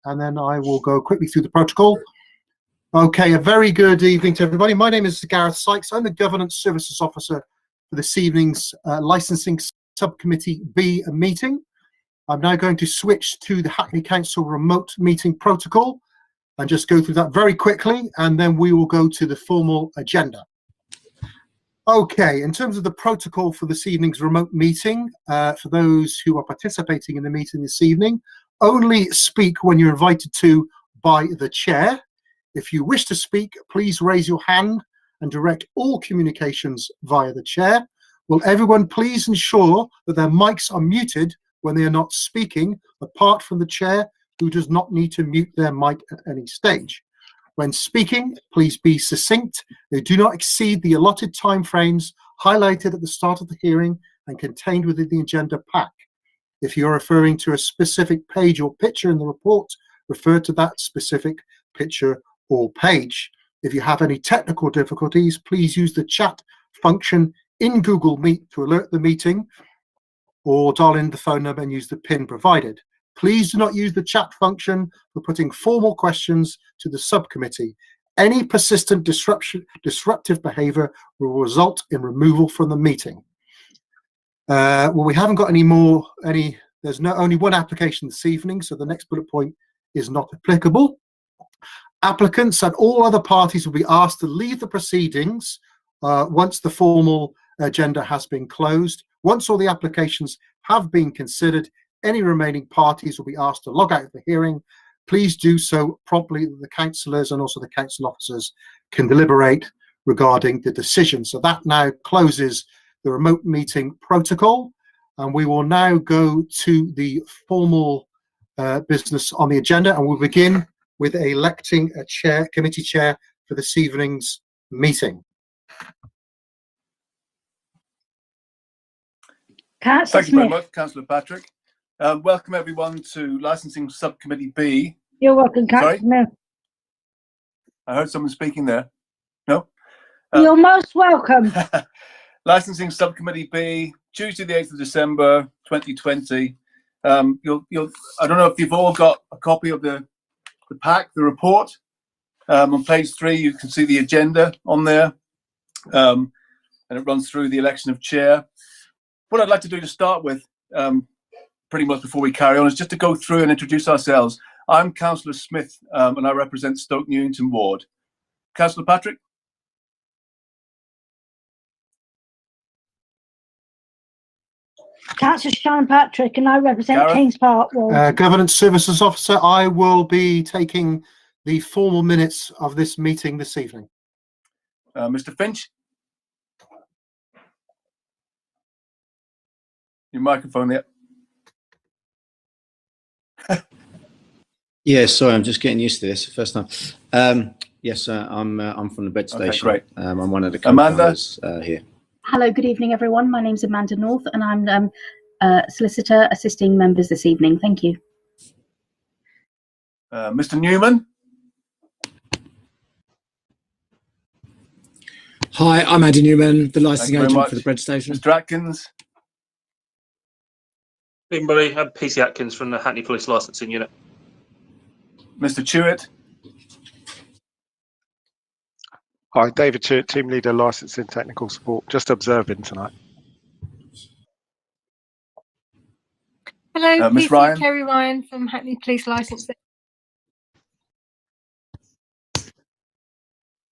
and then I will go quickly through the protocol. Okay, a very good evening to everybody. My name is Gareth Sykes. I'm the Governance Services Officer for this evening's Licensing Subcommittee B meeting. I'm now going to switch to the Hackney Council remote meeting protocol and just go through that very quickly, and then we will go to the formal agenda. Okay, in terms of the protocol for this evening's remote meeting, for those who are participating in the meeting this evening, only speak when you're invited to by the chair. If you wish to speak, please raise your hand and direct all communications via the chair. Will everyone please ensure that their mics are muted when they are not speaking, apart from the chair, who does not need to mute their mic at any stage. When speaking, please be succinct. They do not exceed the allotted timeframes highlighted at the start of the hearing and contained within the agenda pack. If you're referring to a specific page or picture in the report, refer to that specific picture or page. If you have any technical difficulties, please use the chat function in Google Meet to alert the meeting, or dial in the phone number and use the PIN provided. Please do not use the chat function for putting formal questions to the subcommittee. Any persistent disruptive behaviour will result in removal from the meeting. Well, we haven't got there's only one application this evening, so the next bullet point is not applicable. Applicants and all other parties will be asked to leave the proceedings once the formal agenda has been closed. Once all the applications have been considered, any remaining parties will be asked to log out of the hearing. Please do so promptly, that the councillors and also the council officers can deliberate regarding the decision. So that now closes the remote meeting protocol, and we will now go to the formal business on the agenda, and we'll begin with electing a committee chair for this evening's meeting. Thank you very much, Councillor Patrick. Welcome everyone to Licensing Subcommittee B. You're welcome, Councillor Smith. I heard someone speaking there. No? You're most welcome. Licensing Subcommittee B, Tuesday the 8th of December 2020. I don't know if you've all got a copy of the pack, the report. On page 3 you can see the agenda on there, and it runs through the election of chair. What I'd like to do to start with, pretty much before we carry on, is just to go through and introduce ourselves. I'm Councillor Smith, and I represent Stoke Newington Ward. Councillor Patrick? Councillor Sean Patrick, and I represent Gareth? Kings Park Ward. Governance Services Officer, I will be taking the formal minutes of this meeting this evening. Mr. Finch? Your microphone there. Yeah, sorry, I'm just getting used to this. First time. Yes, I'm from the bed station. Okay, great. I'm one of the Amanda? co-founders here. Hello, good evening, everyone. My name's Amanda North, and I'm a solicitor assisting members this evening. Thank you. Mr. Newman? Hi, I'm Andy Newman, the licensing Thank you very agent much. for the bread station. Mr. Atkins? Everybody, I'm PC Atkins from the Hackney Police Licensing Unit. Mr. Chewett? Hi, David Chewett, Team Leader, Licensing Technical Support, just observing tonight. Hello, Miss PC Ryan? Kerry Ryan from Hackney Police Licensing.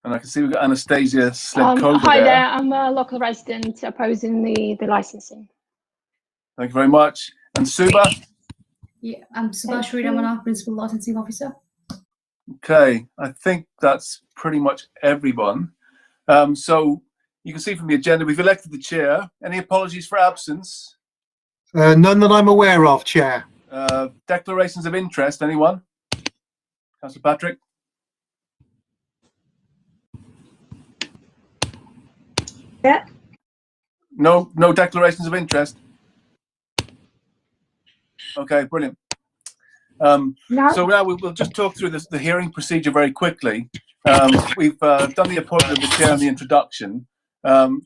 And I can see we've got Anastasia Sledkova Hi there. there, I'm a local resident opposing the licensing. Thank you very much. And Suba? Yeah, I'm Subhash Reed, I'm our Principal Licensing Officer. Okay, I think that's pretty much everyone. So you can see from the agenda, we've elected the chair. Any apologies for absence? None that I'm aware of, Chair. Declarations of interest, anyone? Councillor Patrick? Yeah. No declarations of interest? Okay, brilliant. No. So now we'll just talk through the hearing procedure very quickly. We've done the appointment of the chair and the introduction.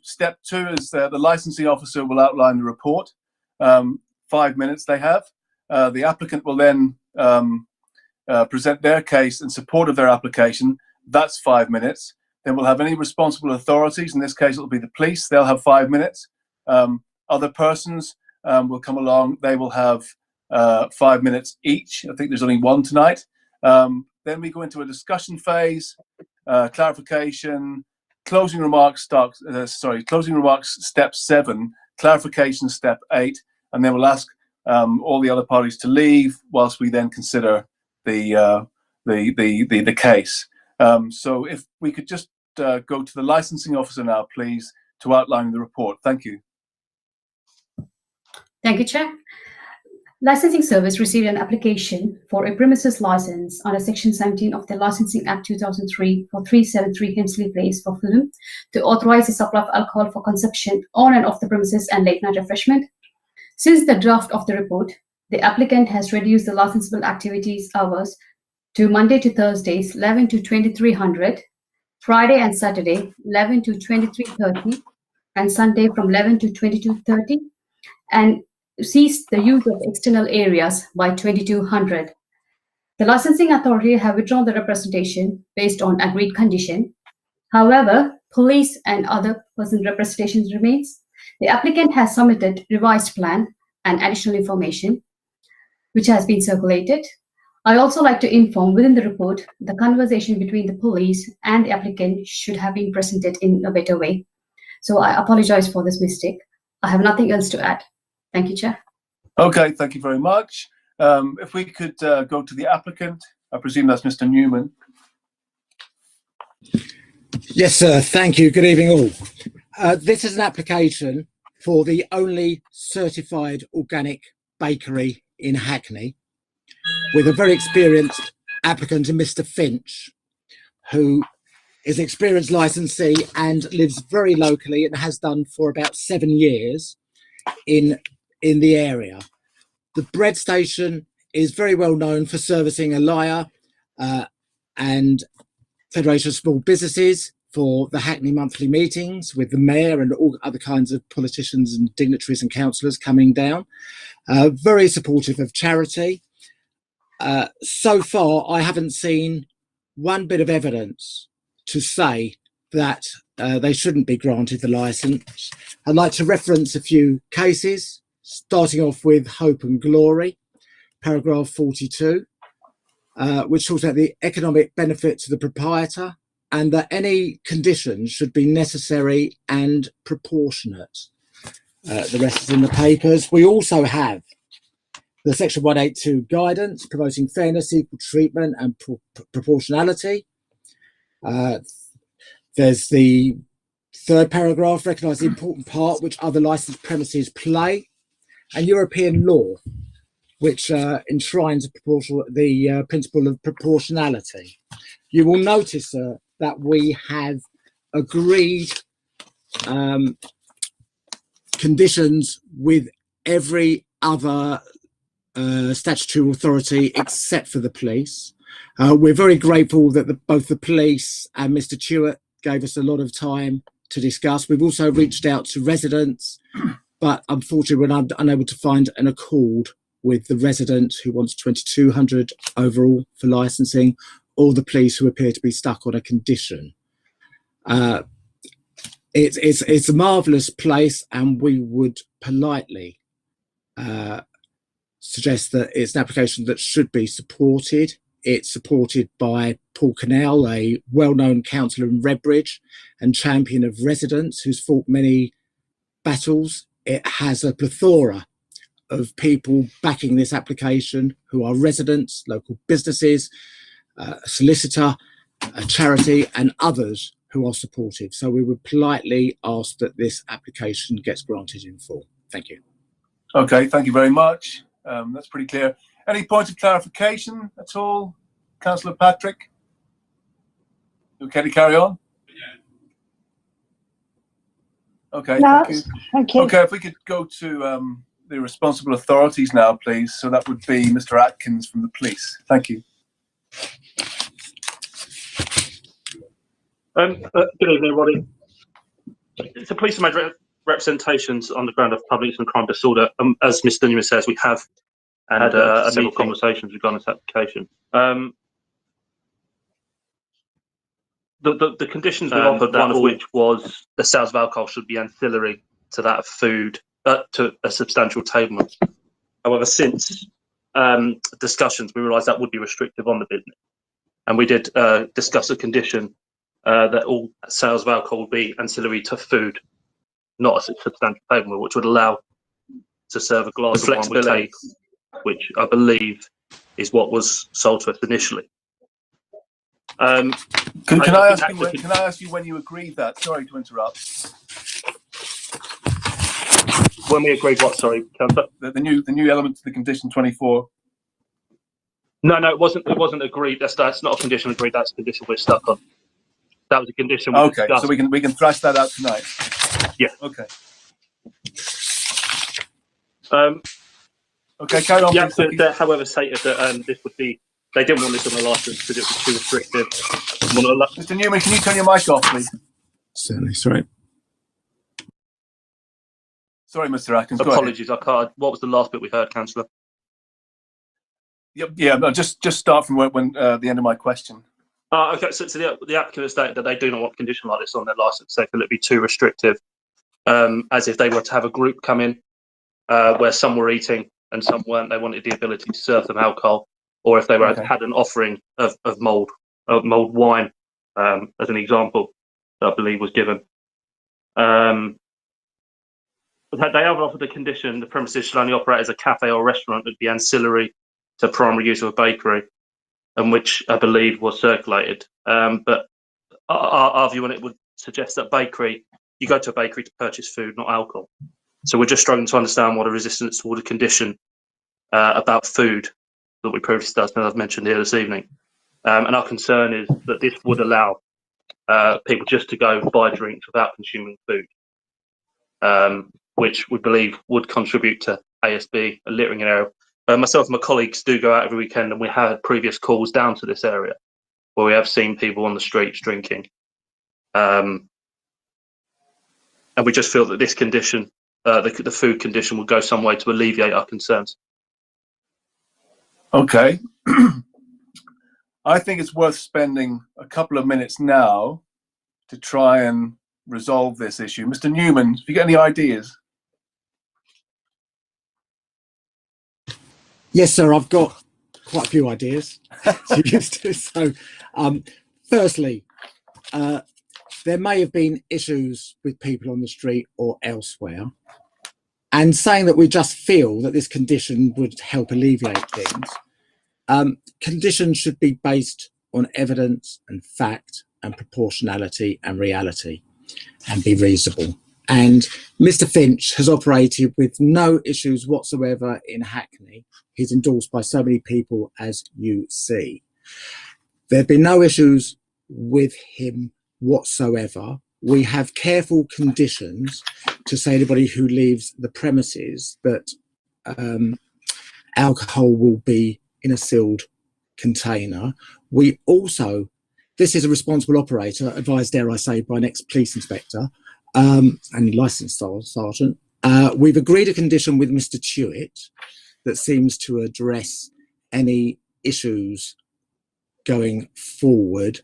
Step 2 is the licensing officer will outline the report. 5 minutes they have. The applicant will then present their case in support of their application. That's 5 minutes. Then we'll have any responsible authorities. In this case, it'll be the police. They'll have 5 minutes. Other persons will come along. They will have 5 minutes each. I think there's only one tonight. Then we go into a discussion phase, clarification, closing remarks step 7, clarification step 8, and then we'll ask all the other parties to leave whilst we then consider the case. So if we could just go to the licensing officer now, please, to outline the report. Thank you. Thank you, Chair. Licensing Service received an application for a premises license under Section 17 of the Licensing Act 2003 for 373 Hemsley Place for Fulham to authorize the supply of alcohol for consumption on and off the premises and late night refreshment. Since the draft of the report, the applicant has reduced the licensable activities hours to Monday to Thursdays 11 to 2300, Friday and Saturday 11 to 2330, and Sunday from 11 to 2230, and ceased the use of external areas by 2200. The licensing authority have withdrawn the representation based on agreed condition. However, police and other person representations remains. The applicant has submitted revised plan and additional information, which has been circulated. I also like to inform within the report, the conversation between the police and the applicant should have been presented in a better way. So I apologize for this mistake. I have nothing else to add. Thank you, Chair. Okay, thank you very much. If we could go to the applicant, I presume that's Mr. Newman. Yes, sir. Thank you. Good evening, all. This is an application for the only certified organic bakery in Hackney, with a very experienced applicant, Mr. Finch, who is an experienced licensee and lives very locally and has done for about 7 years in the area. The bread station is very well known for servicing Alaya and Federation of Small Businesses for the Hackney monthly meetings with the mayor and all other kinds of politicians and dignitaries and councillors coming down. Very supportive of charity. So far, I haven't seen one bit of evidence to say that they shouldn't be granted the licence. I'd like to reference a few cases, starting off with Hope and Glory, paragraph 42, which talks about the economic benefit to the proprietor and that any conditions should be necessary and proportionate. The rest is in the papers. We also have the Section 182 guidance promoting fairness, equal treatment and proportionality. There's the third paragraph, recognise the important part which other licensed premises play, and European law, which enshrines the principle of proportionality. You will notice that we have agreed conditions with every other statutory authority except for the police. We're very grateful that both the police and Mr. Chewett gave us a lot of time to discuss. We've also reached out to residents, but unfortunately we're unable to find an accord with the resident who wants 2200 overall for licensing, or the police who appear to be stuck on a condition. It's a marvellous place, and we would politely suggest that it's an application that should be supported. It's supported by Paul Cannell, a well-known councillor in Redbridge and champion of residents who's fought many battles. It has a plethora of people backing this application who are residents, local businesses, a solicitor, a charity and others who are supportive. So we would politely ask that this application gets granted in full. Thank you. Okay, thank you very much. That's pretty clear. Any points of clarification at all, Councillor Patrick? Okay to carry on? Okay, No, thank you. thank you. Okay, if we could go to the responsible authorities now, please. So that would be Mr. Atkins from the police. Thank you. Good evening, everybody. The police have made representations on the ground of public and crime disorder. As Mr. Newman says, we have and several conversations regarding this application. The conditions we offered, one of which was the sales of alcohol should be ancillary to that of food, to a substantial table. However, since discussions, we realised that would be restrictive on the business, and we did discuss a condition that all sales of alcohol would be ancillary to food, not a substantial table, which would allow to serve a glass of wine with cake, which I believe is what was sold to us initially. Can I ask you when you agreed that? Sorry to interrupt. When we agreed what? Sorry, the new element to the condition 24. No, it wasn't agreed. That's not a condition agreed. That's a condition we're stuck on. That was a condition. Okay, so we can thrash that out tonight. Yeah. Okay. Okay, carry on. Yeah, they, however, stated that this would be. They didn't want this on the license because it was too restrictive. Mr. Newman, can you turn your mic off, please? Certainly, sorry. Sorry, Mr. Atkins. Apologies, I can't. What was the last bit we heard, Councillor? Yeah. No, just start from when the end of my question. Okay, so the applicant stated that they do not want a condition like this on their license. They feel it'd be too restrictive, as if they were to have a group come in where some were eating and some weren't. They wanted the ability to serve them alcohol, or if they were had an offering of mulled wine, as an example, that I believe was given. They have offered a condition: the premises should only operate as a cafe or restaurant that would be ancillary to primary use of a bakery, and which I believe was circulated. But our view on it would suggest that you go to a bakery to purchase food, not alcohol. So we're just struggling to understand what a resistance toward a condition about food that we previously discussed, and I've mentioned here this evening. And our concern is that this would allow people just to go buy drinks without consuming food, which we believe would contribute to ASB, a littering area. Myself and my colleagues do go out every weekend, and we had previous calls down to this area where we have seen people on the streets drinking. And we just feel that this condition, the food condition, would go some way to alleviate our concerns. Okay. I think it's worth spending a couple of minutes now to try and resolve this issue. Mr. Newman, have you got any ideas? Yes, sir, I've got quite a few ideas. So, firstly, there may have been issues with people on the street or elsewhere, and saying that we just feel that this condition would help alleviate things. Conditions should be based on evidence and fact and proportionality and reality, and be reasonable. And Mr. Finch has operated with no issues whatsoever in Hackney. He's endorsed by so many people, as you see. There have been no issues with him whatsoever. We have careful conditions to say anybody who leaves the premises that alcohol will be in a sealed container. We also, this is a responsible operator, advised, dare I say, by an ex-police inspector and licensed sergeant. We've agreed a condition with Mr. Tuitt that seems to address any issues going forward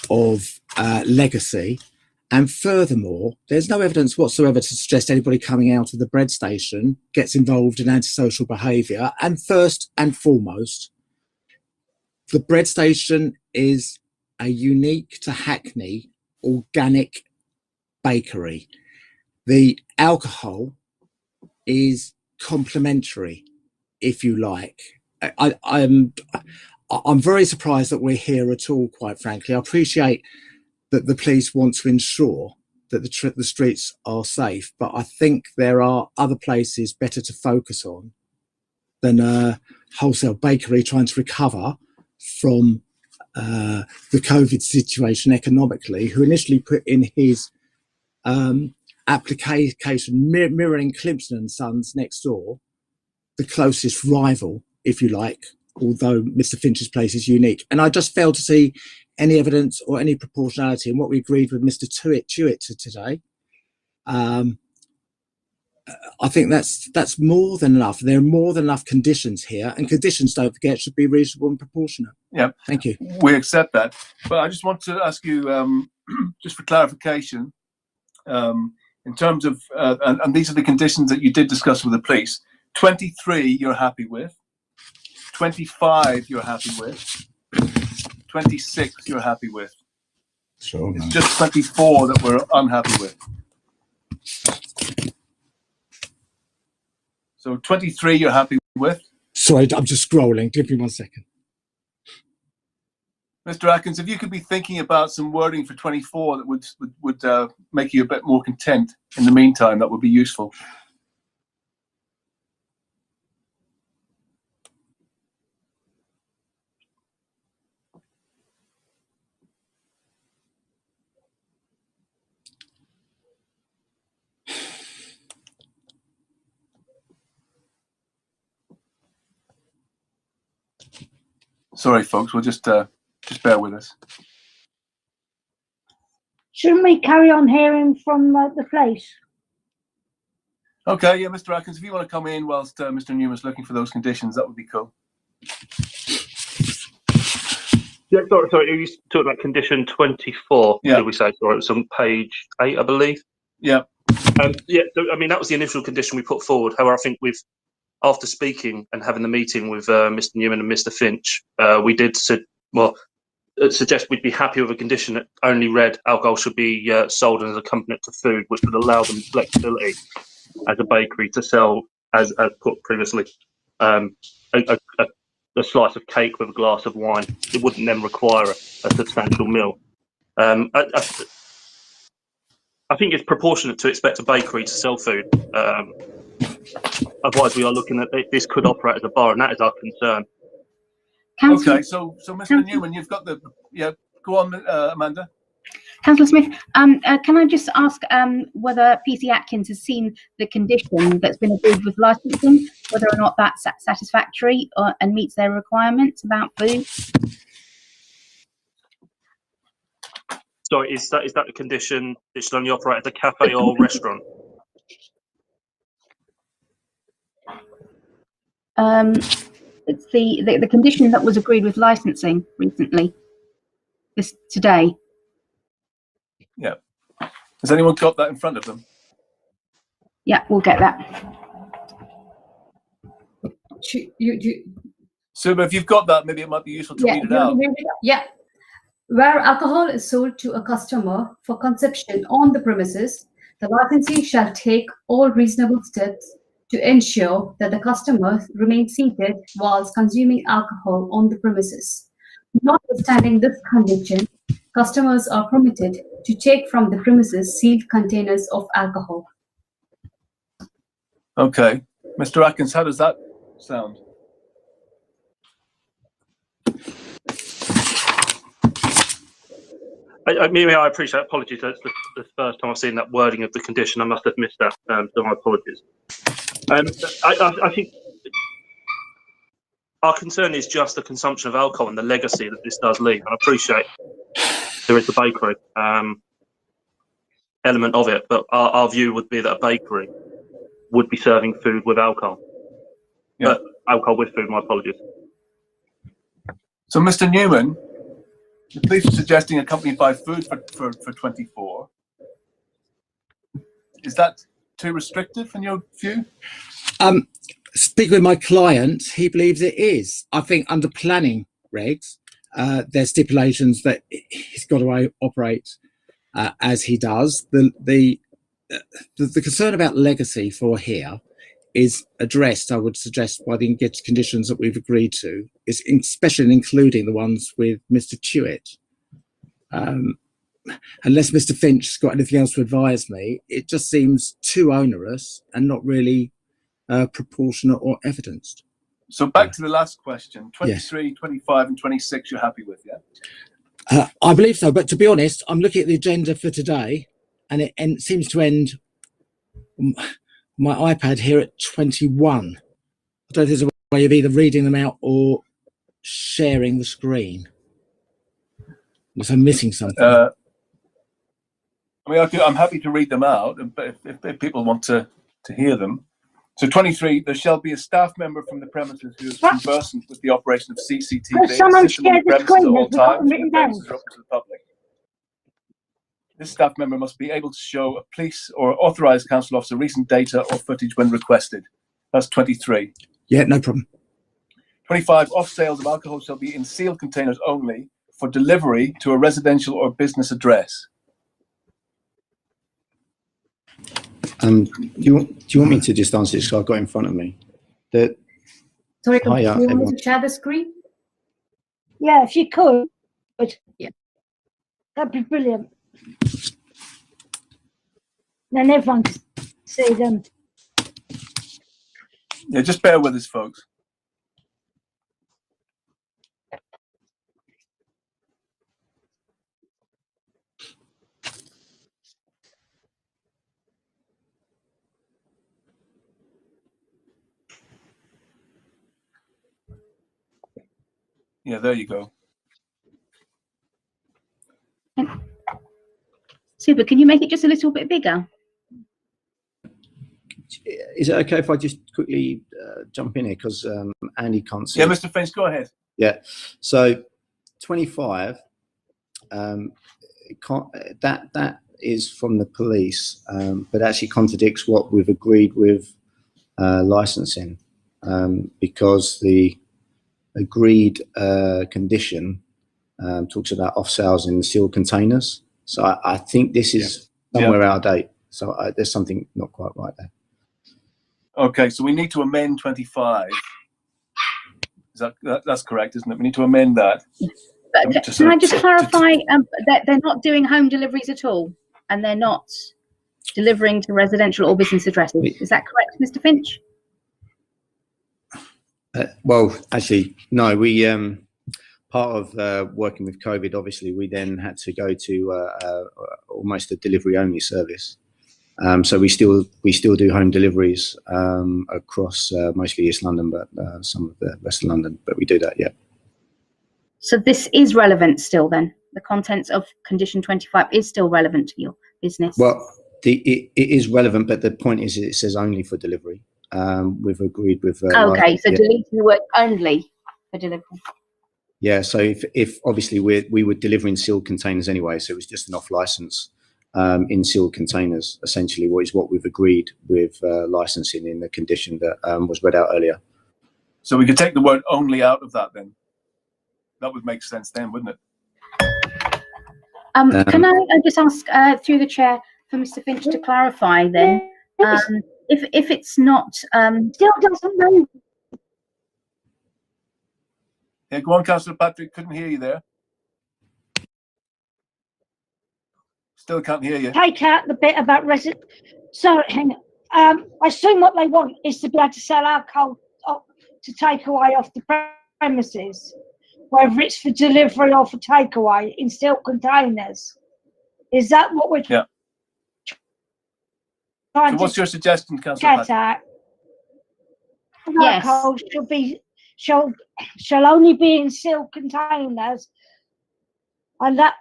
of legacy. And furthermore, there's no evidence whatsoever to suggest anybody coming out of the bread station gets involved in antisocial behaviour. And first and foremost, the bread station is a unique to Hackney organic bakery. The alcohol is complementary, if you like. I'm very surprised that we're here at all, quite frankly. I appreciate that the police want to ensure that the streets are safe, but I think there are other places better to focus on than a wholesale bakery trying to recover from the COVID situation economically, who initially put in his application mirroring Climpton and Sons next door, the closest rival, if you like, although Mr. Finch's place is unique. And I just failed to see any evidence or any proportionality in what we agreed with Mr. Tuitt today. I think that's more than enough. There are more than enough conditions here, and conditions, don't forget, should be reasonable and proportionate. Yeah, thank you. We accept that, but I just want to ask you, just for clarification, in terms of, and these are the conditions that you did discuss with the police. 23 you're happy with, 25 you're happy with, 26 you're happy with. Sure. It's just 24 that we're unhappy with. So 23 you're happy with. Sorry, I'm just scrolling. Give me 1 second. Mr. Atkins, if you could be thinking about some wording for 24 that would make you a bit more content in the meantime, that would be useful. Sorry, folks, we'll just bear with us. Shouldn't we carry on hearing from the police? Okay, yeah, Mr. Atkins, if you want to come in whilst Mr. Newman's looking for those conditions, that would be cool. Yeah, sorry, you talked about condition 24. Yeah. Did we say? Sorry, it was on page 8, I believe. Yeah. Yeah, so, I mean, that was the initial condition we put forward. However, I think after speaking and having the meeting with Mr. Newman and Mr. Finch, we did suggest we'd be happy with a condition that only read alcohol should be sold as an accompaniment to food, which would allow them flexibility as a bakery to sell, as put previously, a slice of cake with a glass of wine. It wouldn't then require a substantial meal. I think it's proportionate to expect a bakery to sell food. Otherwise, we are looking at this could operate as a bar, and that is our concern. Okay, so Mr. Newman, you've got the go on, Amanda. Councillor Smith, can I just ask whether PC Atkins has seen the condition that's been agreed with licensing, whether or not that's satisfactory and meets their requirements about food? Sorry, is that the condition it should only operate as a cafe or restaurant? It's the condition that was agreed with licensing recently, today. Yeah. Has anyone got that in front of them? Yeah, we'll get that. Suba, if you've got that, maybe it might be useful to read it out. Yeah. Where alcohol is sold to a customer for consumption on the premises, the licensee shall take all reasonable steps to ensure that the customer remains seated whilst consuming alcohol on the premises. Notwithstanding this condition, customers are permitted to take from the premises sealed containers of alcohol. Okay. Mr. Atkins, how does that sound? I appreciate. Apologies. That's the first time I've seen that wording of the condition. I must have missed that. So my apologies. I think our concern is just the consumption of alcohol and the legacy that this does leave. And I appreciate there is the bakery element of it, but our view would be that a bakery would be serving food with alcohol. Yeah. Alcohol with food. My apologies. So, Mr. Newman, the police are suggesting accompanied by food for 24. Is that too restrictive in your view? Speaking with my client, he believes it is. I think under planning regs, there's stipulations that he's got to operate as he does. The concern about legacy for here is addressed, I would suggest, by the conditions that we've agreed to, is especially including the ones with Mr. Chewett. Unless Mr. Finch has got anything else to advise me, it just seems too onerous and not really proportionate or evidenced. So back to the last question, 23, yes. 25 and 26 you're happy with, yeah? I believe so, but to be honest, I'm looking at the agenda for today and it seems to end my iPad here at 21. I don't know if there's a way of either reading them out or sharing the screen. Unless I'm missing something. I mean, I'm happy to read them out, but if people want to to hear them. So 23, there shall be a staff member from the premises who is conversant with the operation of CCTV Someone system on the shared the premises at screen, all has it got times when written the down? premises are open to the public. This staff member must be able to show a police or authorised council officer recent data or footage when requested. That's 23. Yeah, no problem. 25, off sales of alcohol shall be in sealed containers only for delivery to a residential or business address. Do you want me to just answer this? 'Cause I've got it in front of me. Sorry, Hiya, do you want everyone. me to share the screen? Yeah, if you could, Yeah. that'd be brilliant. Then everyone can see them. Yeah, just bear with us, folks. Yeah, there you go. Super. Can you make it just a little bit bigger? Is it okay if I just quickly jump in here because Andy can't see? Yeah, Mr. Finch, go ahead. Yeah. So 25. That is from the police, but actually contradicts what we've agreed with licensing, because the agreed condition talks about off sales in sealed containers. So I think this is somewhere out of date. So there's something not quite right there. Okay, so we need to amend 25. That's correct, isn't it? We need to amend that. But can I just clarify that they're not doing home deliveries at all, and they're not delivering to residential or business addresses? Is that correct, Mr. Finch? Well, actually, no. We part of working with COVID, obviously, we then had to go to almost a delivery only service. So we still do home deliveries across mostly East London, but some of the rest of London. But we do that, yeah. So this is relevant still then? The contents of condition 25 is still relevant to your business? Well, it is relevant, but the point is it says only for delivery. We've agreed with... okay, so delete the word only for delivery. Yeah, so if obviously we were delivering sealed containers anyway, so it was just an off license in sealed containers, essentially, what we've agreed with licensing in the condition that was read out earlier. So we could take the word only out of that then. That would make sense then, wouldn't it? Can I just ask through the chair for Mr. Finch to clarify then, if it's not still doesn't know. Yeah, go on, Councillor Patrick. Couldn't hear you there. Still can't hear you. Take out the bit about Sorry, hang on. I assume what they want is to be able to sell alcohol to take away off the premises, whether it's for delivery or for takeaway in sealed containers. Is that what we're trying so what's your suggestion, Councillor Patrick? Yes. Alcohol shall only be in sealed containers, and that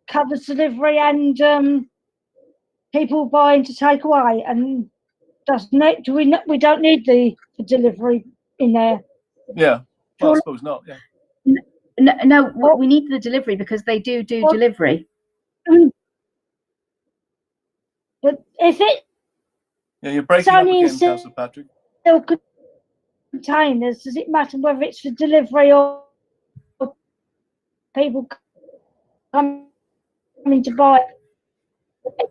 covers delivery and people buying to take away, and we don't need the delivery in there. Yeah, well, I suppose not. Yeah. No, we need the delivery because they do delivery. But if it you're breaking up again, Councillor Patrick. Sealed containers, does it matter whether it's for delivery or people coming to buy it?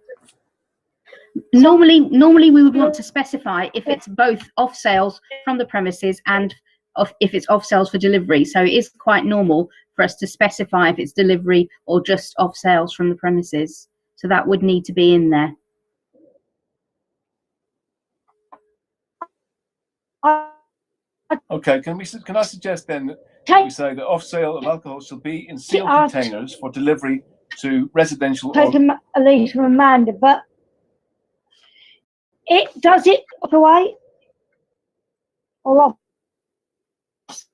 Normally we would want to specify if it's both off sales from the premises and if it's off sales for delivery. So it is quite normal for us to specify if it's delivery or just off sales from the premises. So that would need to be in there. Okay, can I suggest then that we say that off sale of alcohol shall be in sealed containers for delivery to residential take a lead from Amanda, but does it away or off?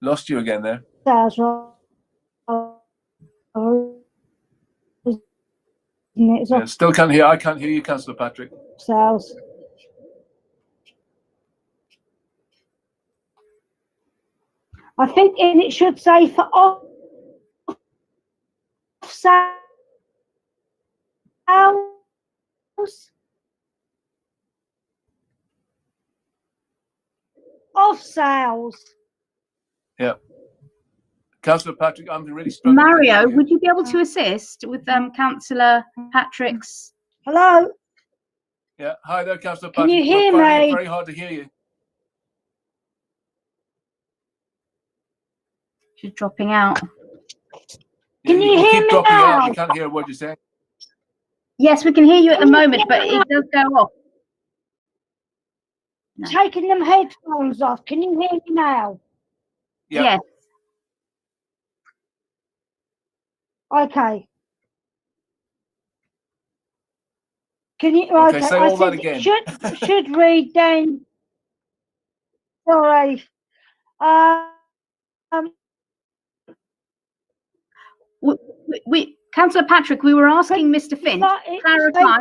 Lost you again there. Sales, yeah, still can't hear. I can't hear you, Councillor Patrick. Sales. I think it should say for off sales. Off sales. Yeah. Councillor Patrick, I'm really struggling. Mario, would you be able to assist with Councillor Patrick's? Hello? Yeah. Hi there, Councillor Can Patrick. you hear We're finding it me? very hard to hear you. She's dropping out. Can you hear keep me dropping now? out. We can't hear what you're saying. Yes, we can hear you at the moment, but it does go off. No. Taking them headphones off. Can you hear me now? Yep. Yes. Okay. Can you? Okay, Okay. say all that again. Should read then. Sorry. Councillor Patrick, we were asking Mr. Finch to clarify.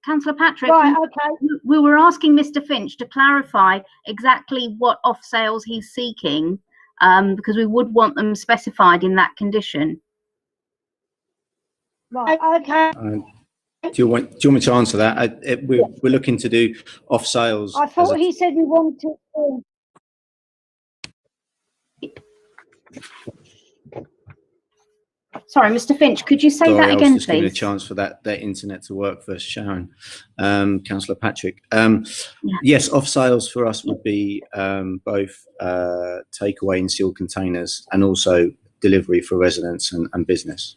Councillor Patrick, right, okay. we were asking Mr. Finch to clarify exactly what off sales he's seeking, because we would want them specified in that condition. Right, okay. Do you want me to answer that? We're looking to do off sales. I thought he said we wanted to. Sorry, Mr. Finch, could you say Sorry, that again, I was just please? giving a chance for that internet to work for Sharon. Councillor Patrick. Yes, off sales for us would be both takeaway in sealed containers and also delivery for residents and business.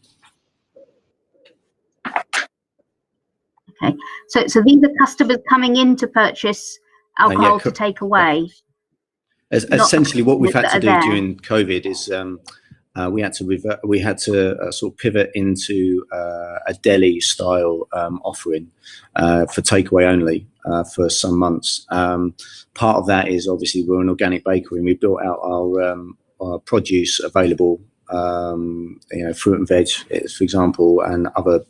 Okay, so these are customers coming in to purchase alcohol to take away. Essentially, what we've had to do during COVID is we had to sort of pivot into a deli style offering for takeaway only for some months. Part of that is obviously we're an organic bakery and we built out our produce available, fruit and veg, for example, and other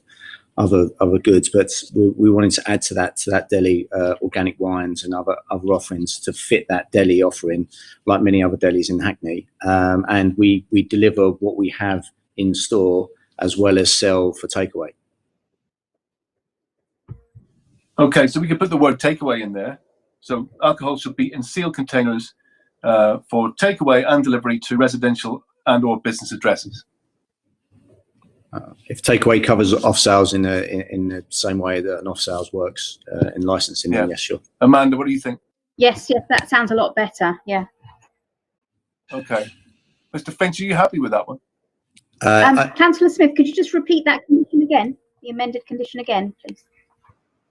goods, but we wanted to add to that deli organic wines and other offerings to fit that deli offering, like many other delis in Hackney. And we deliver what we have in store as well as sell for takeaway. Okay, so we could put the word takeaway in there. So alcohol should be in sealed containers for takeaway and delivery to residential and/or business addresses. If takeaway covers off sales in the same way that an off sales works in licensing, then yes, sure. Amanda, what do you think? Yes, that sounds a lot better. Yeah. Okay, Mr. Finch, are you happy with that one? Councillor Smith, could you just repeat that condition again, the amended condition again, please?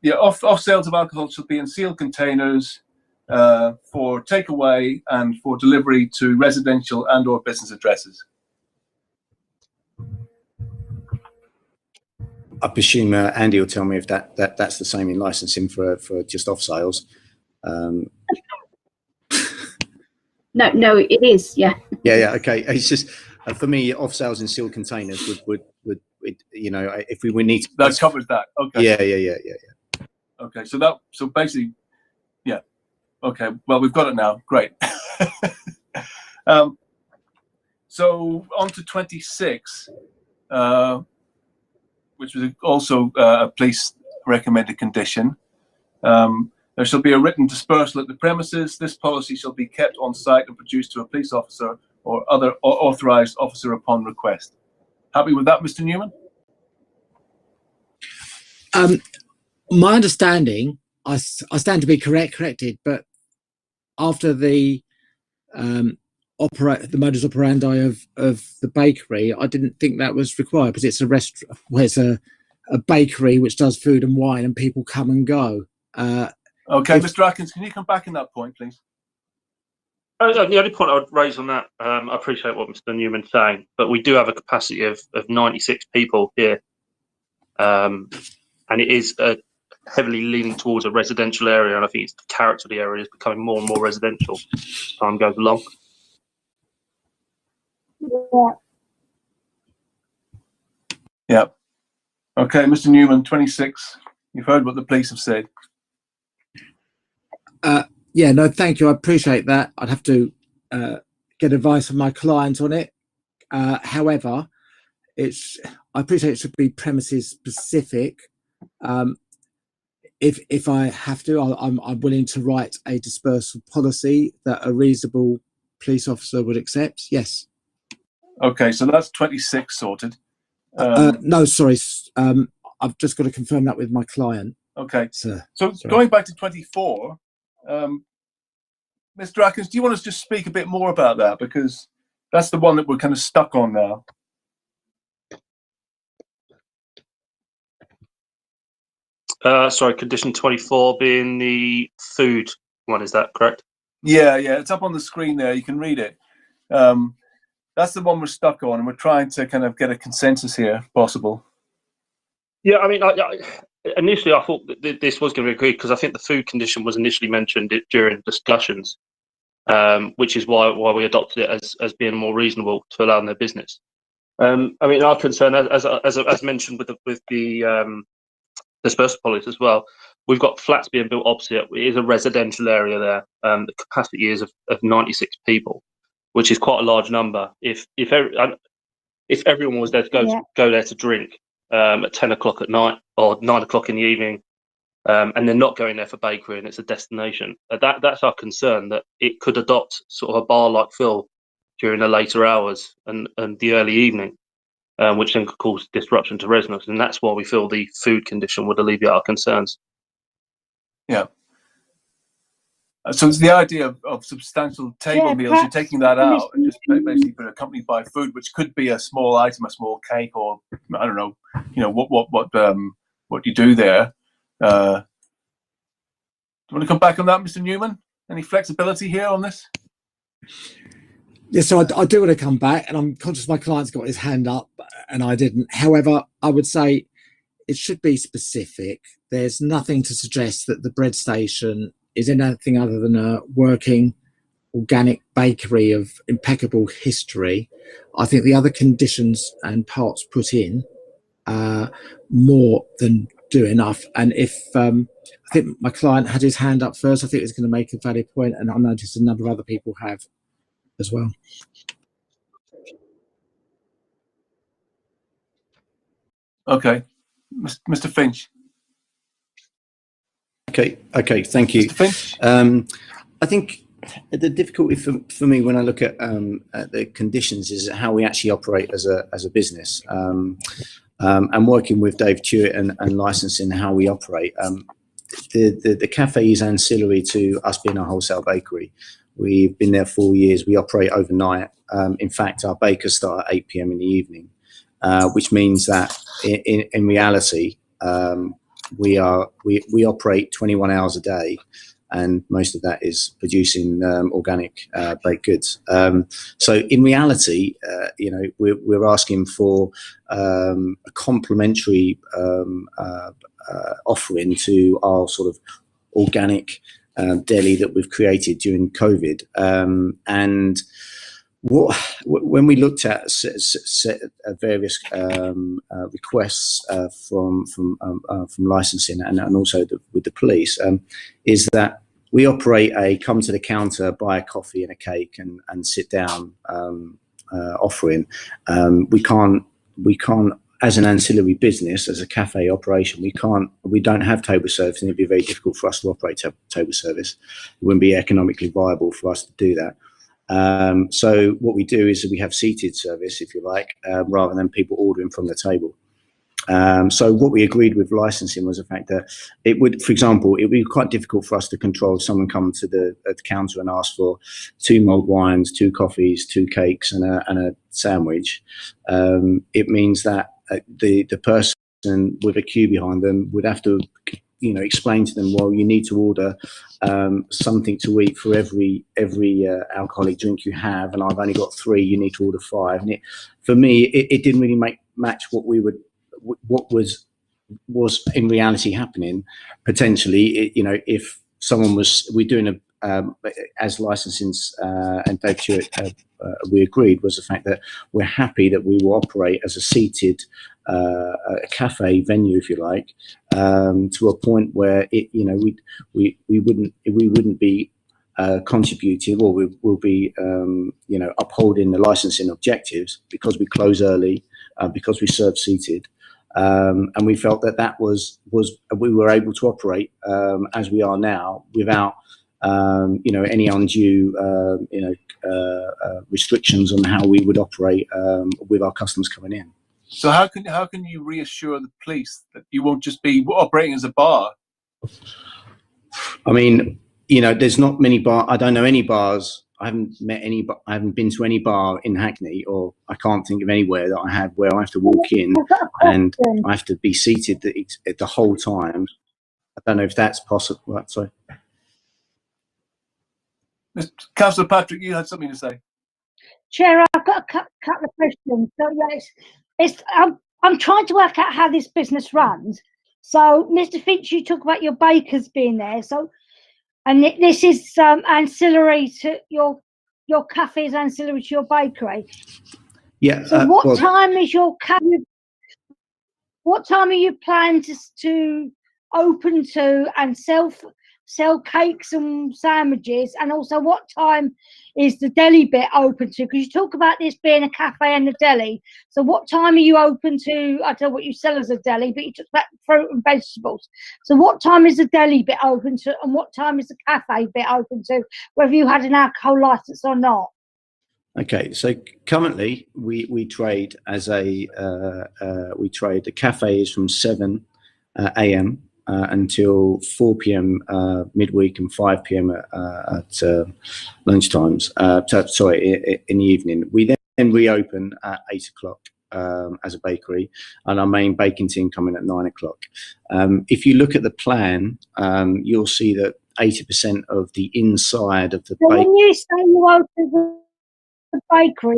Yeah, off sales of alcohol should be in sealed containers for takeaway and for delivery to residential and/or business addresses. I presume Andy will tell me if that's the same in licensing for just off sales. No, it is. Yeah. Yeah. Okay. It's just for me, off sales in sealed containers would if we would need to, that covers that. Okay. Yeah. Okay. So basically, yeah. Okay. Well, we've got it now. Great. So on to 26. Which was also a police recommended condition. There shall be a written dispersal at the premises. This policy shall be kept on site and produced to a police officer or other authorised officer upon request. Happy with that, Mr. Newman? My understanding, I stand to be corrected, but after the modus operandi of the bakery, I didn't think that was required because it's a restaurant, it's a bakery which does food and wine, and people come and go. Okay, Mr. Atkins, can you come back on that point, please? The only point I would raise on that, I appreciate what Mr. Newman's saying, but we do have a capacity of 96 people here, and it is heavily leaning towards a residential area, and I think it's the character of the area is becoming more and more residential as time goes along. Yeah. Okay, Mr. Newman, 26. You've heard what the police have said. Yeah, no, thank you. I appreciate that. I'd have to get advice from my client on it. However, I appreciate it should be premises specific. If I have to, I'm willing to write a dispersal policy that a reasonable police officer would accept. Yes. Okay, so that's 26 sorted. No, sorry. I've just got to confirm that with my client. Okay. Sir. So Sorry. going back to 24, Mr. Atkins, do you want to just speak a bit more about that? Because that's the one that we're kind of stuck on now. Sorry, condition 24 being the food one, is that correct? Yeah, it's up on the screen there. You can read it. That's the one we're stuck on, and we're trying to kind of get a consensus here, if possible. Yeah, I mean, initially I thought that this was going to be agreed because I think the food condition was initially mentioned during discussions, which is why we adopted it as being more reasonable to allow their business. I mean, our concern, as mentioned with the dispersal policy as well, we've got flats being built opposite. It is a residential area there. The capacity is of 96 people, which is quite a large number. If everyone was there to go there to drink at 10 o'clock at night or 9 o'clock in the evening, and they're not going there for bakery and it's a destination, that's our concern, that it could adopt sort of a bar-like feel during the later hours and the early evening, which then could cause disruption to residents. And that's why we feel the food condition would alleviate our concerns. Yeah. So it's the idea of substantial table meals. You're taking that out and just basically put accompanied by food, which could be a small item, a small cake, or I don't know, what you do there. Do you want to come back on that, Mr. Newman? Any flexibility here on this? Yeah, so I do want to come back, and I'm conscious my client's got his hand up and I didn't. However, I would say it should be specific. There's nothing to suggest that the bread station is anything other than a working organic bakery of impeccable history. I think the other conditions and parts put in more than do enough. And if I think my client had his hand up first, I think it's going to make a valid point, and I noticed a number of other people have as well. Okay, Mr. Finch. Okay, thank you. Mr. Finch? I think the difficulty for me when I look at the conditions is how we actually operate as a business. And working with Dave Tuitt and licensing how we operate. The cafe is ancillary to us being a wholesale bakery. We've been there 4 years. We operate overnight. In fact, our bakers start at 8 p.m. in the evening, which means that in reality, we operate 21 hours a day, and most of that is producing organic baked goods. So in reality, we're asking for a complementary offering to our sort of organic deli that we've created during COVID. And when we looked at various requests from licensing and also with the police, is that we operate a come to the counter, buy a coffee and a cake and sit down offering. We can't as an ancillary business, as a cafe operation, we don't have table service, and it'd be very difficult for us to operate table service. It wouldn't be economically viable for us to do that. So what we do is we have seated service, if you like, rather than people ordering from the table. So what we agreed with licensing was the fact that it would, for example, it would be quite difficult for us to control if someone come to the counter and ask for 2 mulled wines, 2 coffees, 2 cakes and a sandwich. It means that the person with a queue behind them would have to explain to them, well, you need to order something to eat for every alcoholic drink you have, and I've only got 3, you need to order 5. And for me, it didn't really match what was in reality happening. Potentially, if someone we're doing as licensing and Dave Tuitt we agreed, was the fact that we're happy that we will operate as a seated a cafe venue, if you like, to a point where we wouldn't be contributing, or we'll be upholding the licensing objectives because we close early, because we serve seated. And we felt that we were able to operate as we are now without any undue restrictions on how we would operate with our customers coming in. So how can you reassure the police that you won't just be operating as a bar? I mean, there's not many bars. I don't know any bars. I haven't met any. I haven't been to any bar in Hackney, or I can't think of anywhere that I have where I have to walk in and I have to be seated the whole time. I don't know if that's possible. Right, sorry. Councillor Patrick, you had something to say. Chair, I've got a couple of questions. So yes, I'm trying to work out how this business runs. So, Mr. Finch, you talk about your bakers being there. So, and this is ancillary to your cafe is ancillary to your bakery. Yeah. So, what time is your cafe? What time are you planning to open to and sell cakes and sandwiches? And also, what time is the deli bit open to? Because you talk about this being a cafe and a deli. So what time are you open to? I don't know what you sell as a deli, but you talk about fruit and vegetables. So what time is the deli bit open to, and what time is the cafe bit open to, whether you had an alcohol license or not? Okay, so currently we trade as the cafe is from 7 a.m. Until 4 p.m. Midweek and 5 p.m. at lunchtimes. In the evening. We then reopen at 8 o'clock as a bakery, and our main baking team come in at 9 o'clock. If you look at the plan, you'll see that 80% of the inside of the when you say you open the bakery,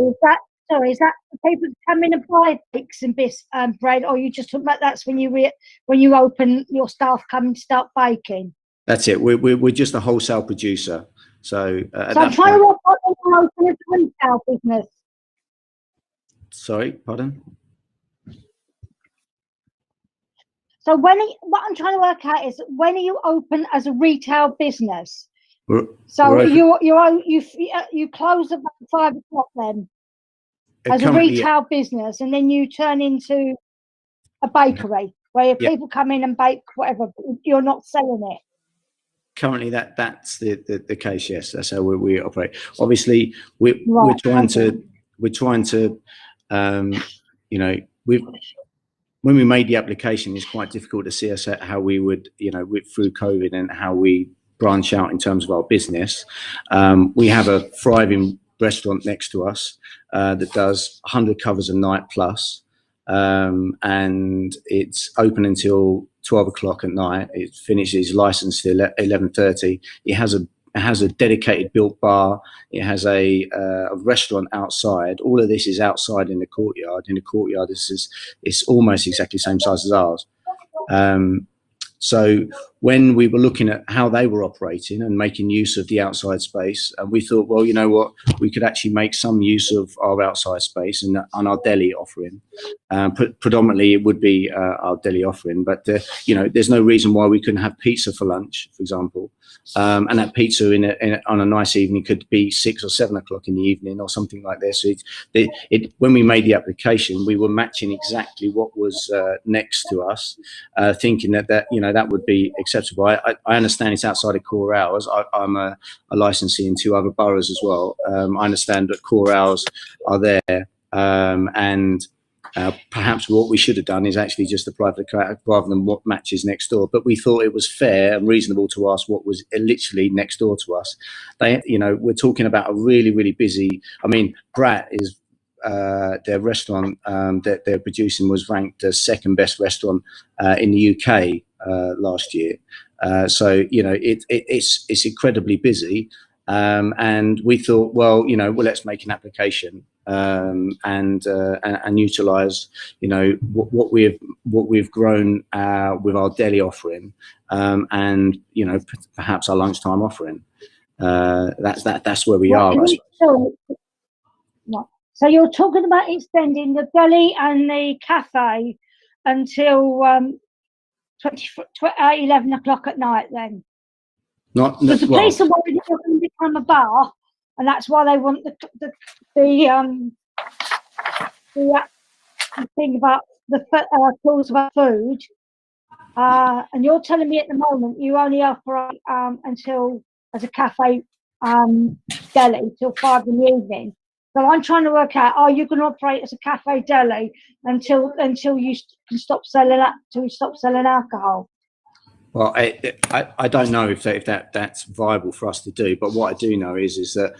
is that for people to come in and buy cakes and bread, or you just talk about that's when you open, your staff come and start baking? That's it. We're just a wholesale producer. So I'm trying to work out when you open a retail business. Sorry, pardon. So what I'm trying to work out is, when are you open as a retail business? You close about 5 o'clock then as a retail business, and then you turn into a bakery where people come in and bake whatever, but you're not selling it. Currently, that's the case. Yes, that's how we operate. Obviously, we're trying to when we made the application, it's quite difficult to see us at how we would, through COVID, and how we branch out in terms of our business. We have a thriving restaurant next to us that does 100 covers a night plus, and it's open until 12 o'clock at night. It finishes licensed till 11:30. It has a dedicated built bar. It has a restaurant outside. All of this is outside in the courtyard. In the courtyard, it's almost exactly the same size as ours. So when we were looking at how they were operating and making use of the outside space, we thought, well, you know what, we could actually make some use of our outside space and on our deli offering. Predominantly, it would be our deli offering, but there's no reason why we couldn't have pizza for lunch, for example. And that pizza on a nice evening could be 6 or 7 o'clock in the evening or something like this. So when we made the application, we were matching exactly what was next to us, thinking that would be acceptable. I understand it's outside of core hours. I'm a licensee in 2 other boroughs as well. I understand that core hours are there, and perhaps what we should have done is actually just apply for the rather than what matches next door. But we thought it was fair and reasonable to ask what was literally next door to us. We're talking about a really, really busy. I mean, Brat is their restaurant that they're producing was ranked the 2nd best restaurant in the UK last year. So it's incredibly busy. And we thought, well, let's make an application and utilize, what we've grown with our deli offering, and perhaps our lunchtime offering. That's where we are. So you're talking about extending the deli and the cafe until 11 o'clock at night, then? Not Because the well, police are worried it's going to become a bar, and that's why they want the thing about the clause about food. And you're telling me at the moment you only operate until as a cafe deli till 5 in the evening. So I'm trying to work out: are you going to operate as a cafe deli until you can stop selling alcohol? well, I don't know if that's viable for us to do. But what I do know is that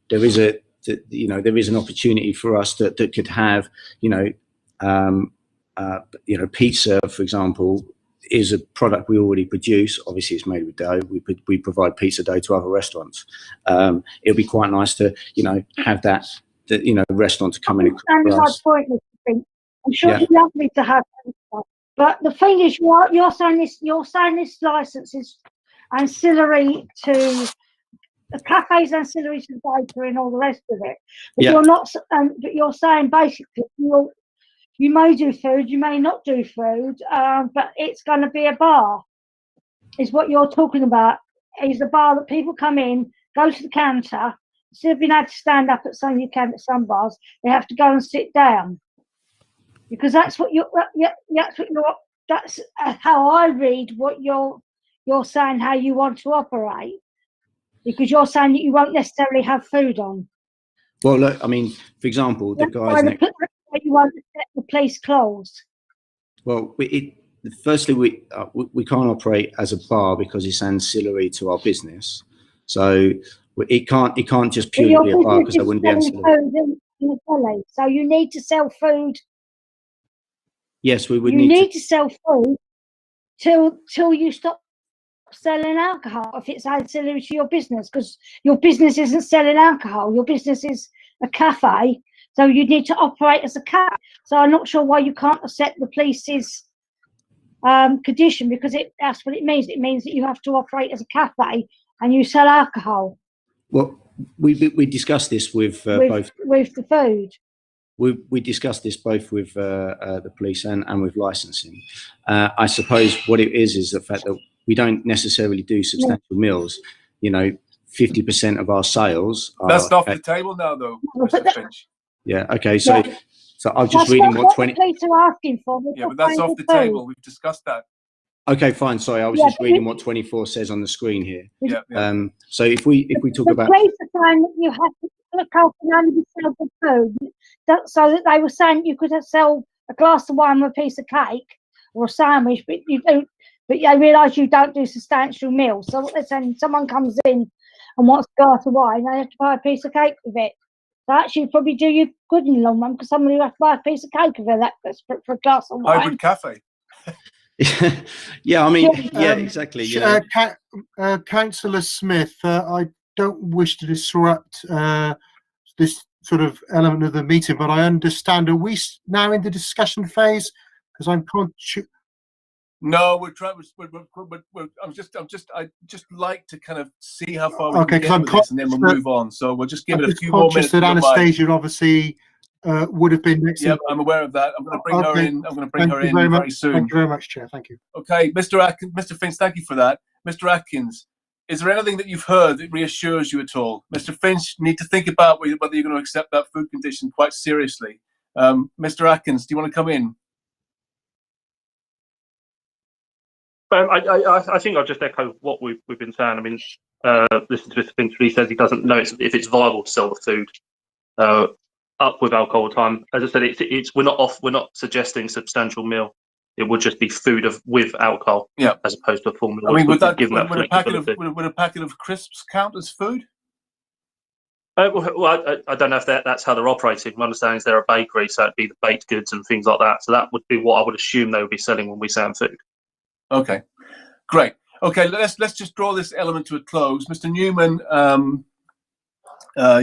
there is there is an opportunity for us that could have pizza, for example, is a product we already produce. Obviously, it's made with dough. We provide pizza dough to other restaurants. It'll be quite nice to have that restaurant to come in. I'm sure it's lovely to have pizza, but the thing is, you're saying this license is ancillary to the cafes, ancillary to the bakery, and all the rest of it. But you're not. But you're saying basically you may do food, you may not do food, but it's going to be a bar, is what you're talking about. Is a bar that people come in, go to the counter. Instead of being able to stand up at some bars, they have to go and sit down. Because that's what that's how I read what you're saying, how you want to operate. Because you're saying that you won't necessarily have food on. Well, look, I mean, for example, the guys next. You won't let the place closed. Well, firstly, we can't operate as a bar because it's ancillary to our business. So it can't just purely be a bar because there wouldn't be ancillary. So you need to sell food. Yes, we would. You need to sell food till you stop selling alcohol if it's ancillary to your business, because your business isn't selling alcohol. Your business is a cafe. So you need to operate as a cafe. So I'm not sure why you can't accept the police's condition, because that's what it means. It means that you have to operate as a cafe and you sell alcohol. Well, we discussed this with both with the food. We discussed this both with the police and with licensing. I suppose what it is the fact that we don't necessarily do substantial meals. 50% of our sales are. That's off the table now, though, Mr. Finch. Yeah. Okay. So I'm just reading what 20. Police are asking for. Yeah, but that's off the table. We've discussed that. Okay, fine. Sorry, I was just reading what 24 says on the screen here. Yeah. So if we talk about. The police are saying that you have to look out and only sell the food. So that they were saying you could sell a glass of wine with a piece of cake or a sandwich, but you don't. But they realise you don't do substantial meals. So what they're saying, someone comes in and wants a glass of wine, they have to buy a piece of cake with it. So actually, probably do you good in the long run, because somebody will have to buy a piece of cake with it for a glass of wine. Hybrid cafe. Yeah, I mean, exactly. Councillor Smith, I don't wish to disrupt this sort of element of the meeting, but I understand, are we now in the discussion phase? Because I'm conscious. No, we're trying. I just like to kind of see how far we can get with this, and then we'll move on. So we'll just give it a few more minutes. That Anastasia obviously would have been next. Yep, I'm aware of that. I'm going to bring her in. I'm going to bring her in very soon. Thank you very much, Chair. Thank you. Okay, Mr. Finch, thank you for that. Mr. Atkins, is there anything that you've heard that reassures you at all? Mr. Finch, need to think about whether you're going to accept that food condition quite seriously. Mr. Atkins, do you want to come in? I think I'll just echo what we've been saying. I mean, listen to Mr. Finch. He says he doesn't know if it's viable to sell the food up with alcohol time. As I said, we're not suggesting substantial meal. It would just be food with alcohol, as opposed to a full meal. I mean, would a packet of crisps count as food? Well, I don't know if that's how they're operating. My understanding is they're a bakery, so it'd be the baked goods and things like that. So that would be what I would assume they would be selling when we say food. Okay, great. Okay, let's just draw this element to a close. Mr. Newman,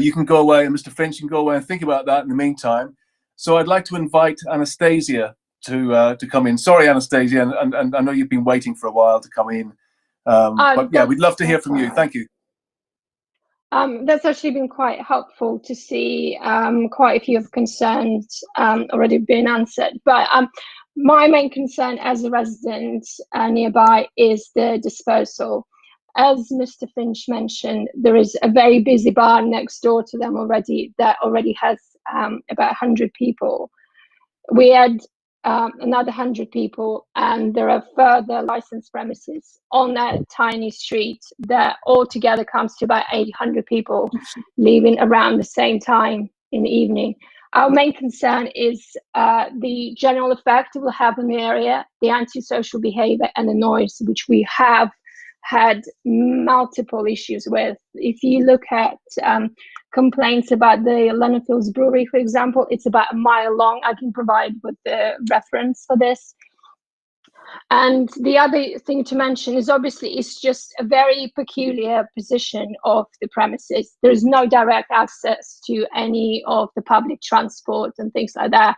you can go away, and Mr. Finch can go away and think about that in the meantime. So I'd like to invite Anastasia to come in. Sorry, Anastasia, and I know you've been waiting for a while to come in. But yeah, we'd love to hear from you. Thank you. That's actually been quite helpful to see quite a few of the concerns already been answered. But my main concern as a resident nearby is the disposal. as Mr. Finch mentioned, there is a very busy bar next door to them already that already has about 100 people. We had another 100 people, and there are further licensed premises on that tiny street that altogether comes to about 800 people leaving around the same time in the evening. Our main concern is the general effect it will have in the area, the antisocial behavior and the noise, which we have had multiple issues with. If you look at complaints about the London Fields Brewery, for example, it's about a mile long. I can provide with the reference for this. And the other thing to mention is obviously it's just a very peculiar position of the premises. There's no direct access to any of the public transport and things like that.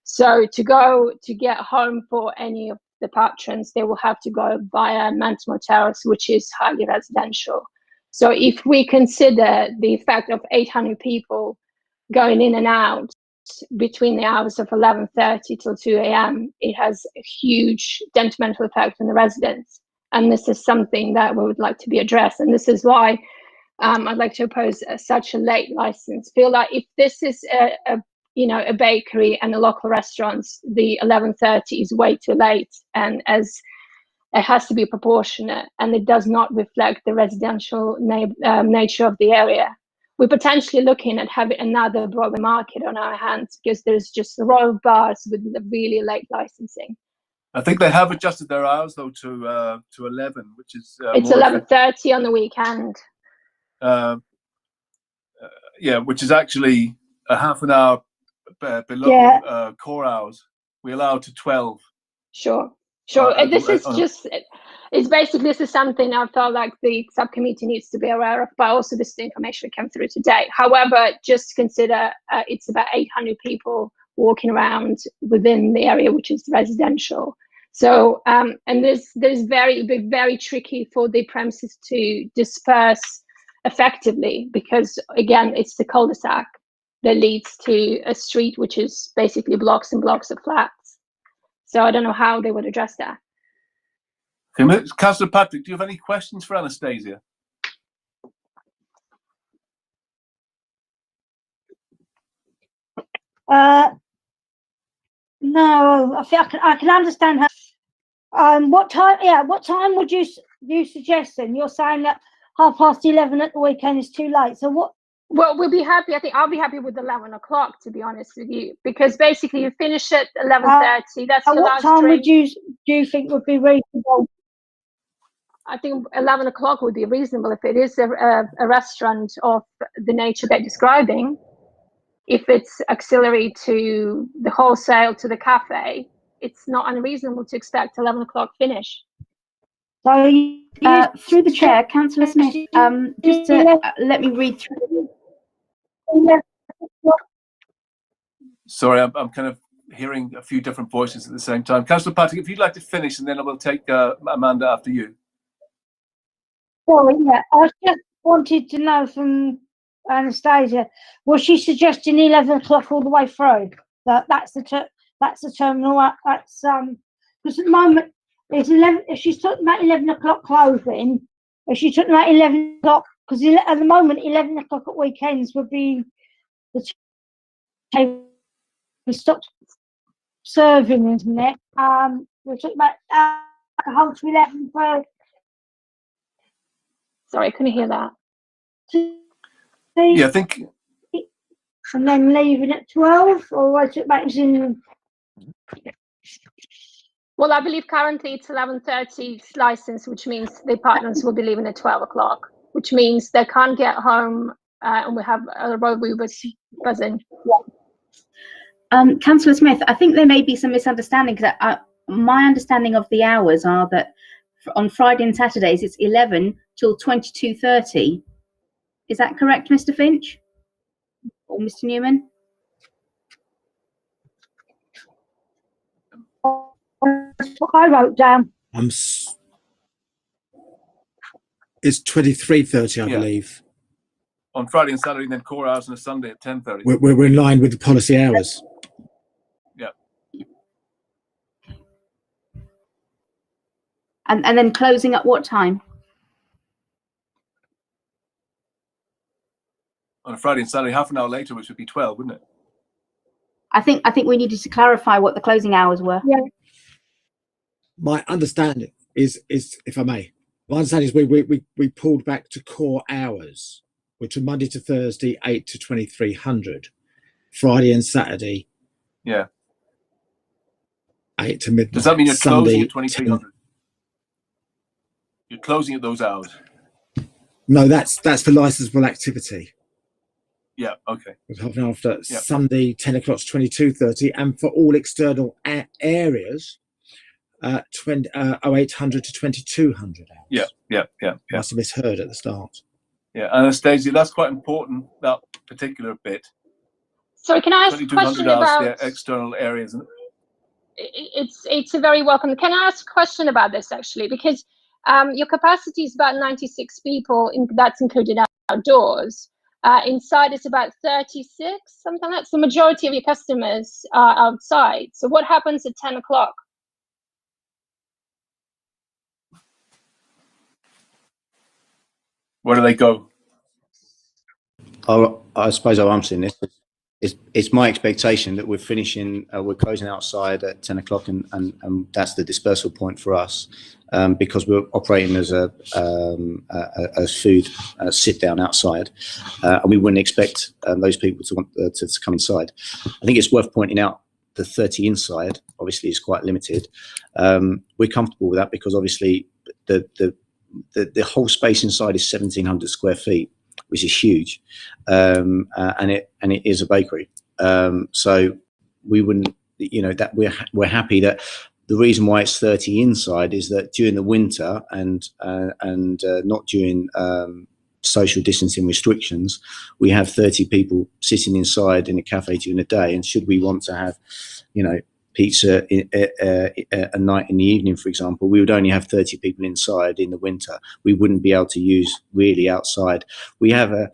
So to get home for any of the patrons, they will have to go via Mantimore Terrace, which is highly residential. So if we consider the effect of 800 people going in and out between the hours of 11:30 till 2 a.m., it has a huge detrimental effect on the residents. And this is something that we would like to be addressed. And this is why I'd like to oppose such a late license. Feel like if this is a bakery and a local restaurants, the 11:30 is way too late, and as it has to be proportionate, and it does not reflect the residential nature of the area. We're potentially looking at having another Broadway market on our hands because there's just a row of bars with really late licensing. I think they have adjusted their hours though to 11, which is it's 11:30 on the weekend. Yeah, which is actually a half an hour below core hours. We allow to 12. Sure. This is something I felt like the subcommittee needs to be aware of, but also this information came through today. However, just consider it's about 800 people walking around within the area, which is residential. So, and there's very tricky for the premises to disperse effectively because, again, it's the cul-de-sac that leads to a street which is basically blocks and blocks of flats. So I don't know how they would address that. Okay, Councillor Patrick, do you have any questions for Anastasia? No, I think I can understand her. What time? Yeah, what time would you suggest? Then you're saying that 11:30 at the weekend is too late. So what? Well, we'll be happy. I think I'll be happy with 11 o'clock, to be honest with you, because basically you finish at 11:30. That's your last what time drink. do you think would be reasonable? I think 11 o'clock would be reasonable if it is a restaurant of the nature they're describing. If it's auxiliary to the wholesale to the cafe, it's not unreasonable to expect 11 o'clock finish. So through the chair, Councillor Smith, just to let me read through. Sorry, I'm kind of hearing a few different voices at the same time. Councillor Patrick, if you'd like to finish, and then I will take Amanda after you. Sorry, yeah, I just wanted to know from Anastasia, was she suggesting 11 o'clock all the way through? That's the terminal. That's because at the moment it's 11. If she's talking about 11 o'clock closing, if she talking about 11 o'clock, because at the moment 11 o'clock at weekends would be the time we stopped serving, isn't it? We're talking about alcohol to 11 for. Sorry, I couldn't hear that. Yeah, I think. And then leaving at 12, or was it back in? Well, I believe currently it's 11:30 license, which means the partners will be leaving at 12 o'clock, which means they can't get home, and we have a road we were buzzing. Councillor Smith, I think there may be some misunderstanding because my understanding of the hours are that on Friday and Saturdays it's 11 till 22:30. Is that correct, Mr. Finch or Mr. Newman? That's what I wrote down. It's 23:30, I believe. On Friday and Saturday, and then core hours on a Sunday at 10:30. We're in line with the policy hours. Yeah. And then closing at what time? on a Friday and Saturday, half an hour later, which would be 12, wouldn't it? I think we needed to clarify what the closing hours were. Yeah. My understanding is, if I may, my understanding is we pulled back to core hours, which are Monday to Thursday, 8 to 2300, Friday and Saturday, Yeah. 8 to midnight. Does that mean you're Sunday, closing at 2300? You're closing at those hours? No, that's for licensable activity. Yeah, okay. After Sunday, 10 o'clock to 22:30, and for all external areas, 0800 to 2200 hours. Yeah. Must have misheard at the start. Yeah, Anastasia, that's quite important, that particular bit. Sorry, can I ask a question about the external areas? It's a very welcome. Can I ask a question about this actually? Because your capacity is about 96 people, that's included outdoors. Inside is about 36, something like that. The majority of your customers are outside. So what happens at 10 o'clock? Where do they go? I suppose I'm answering this. It's my expectation that we're finishing, we're closing outside at 10 o'clock, and that's the dispersal point for us, because we're operating as a food sit down outside, and we wouldn't expect those people to want to come inside. I think it's worth pointing out the 30 inside obviously is quite limited. We're comfortable with that because obviously the whole space inside is 1,700 square feet, which is huge, and it is a bakery. So we wouldn't, that we're happy that the reason why it's 30 inside is that during the winter and not during social distancing restrictions, we have 30 people sitting inside in a cafe during the day. And should we want to have, pizza a night in the evening, for example, we would only have 30 people inside in the winter. We wouldn't be able to use really outside. We have a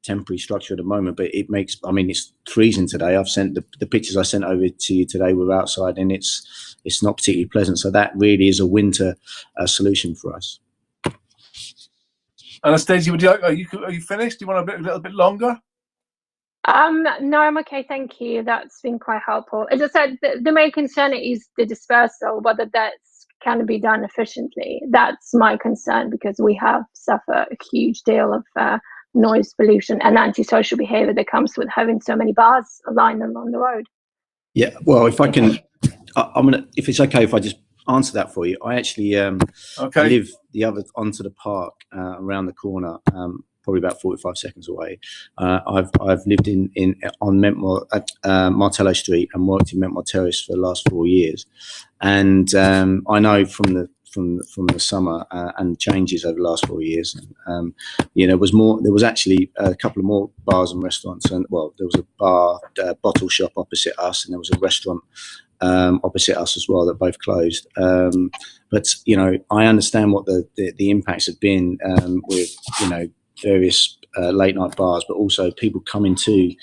temporary structure at the moment, but it makes, it's freezing today. I've sent the pictures I sent over to you today were outside, and it's not particularly pleasant. So that really is a winter solution for us. Anastasia, are you finished? Do you want a little bit longer? No, I'm okay, thank you. That's been quite helpful. As I said, the main concern is the dispersal, whether that can be done efficiently. That's my concern, because we have suffered a huge deal of noise pollution and antisocial behaviour that comes with having so many bars lined along the road. Yeah, well, if I can, if it's okay, if I just answer that for you. I actually live the other onto the park around the corner. Probably about 45 seconds away. I've lived on Martello Street and worked in Mentmore Terrace for the last 4 years, and I know from the summer and changes over the last 4 years. There was actually a couple of more bars and restaurants, and there was a bar, bottle shop opposite us, and there was a restaurant opposite us as well that both closed. But I understand what the impacts have been with various late night bars, but also people coming to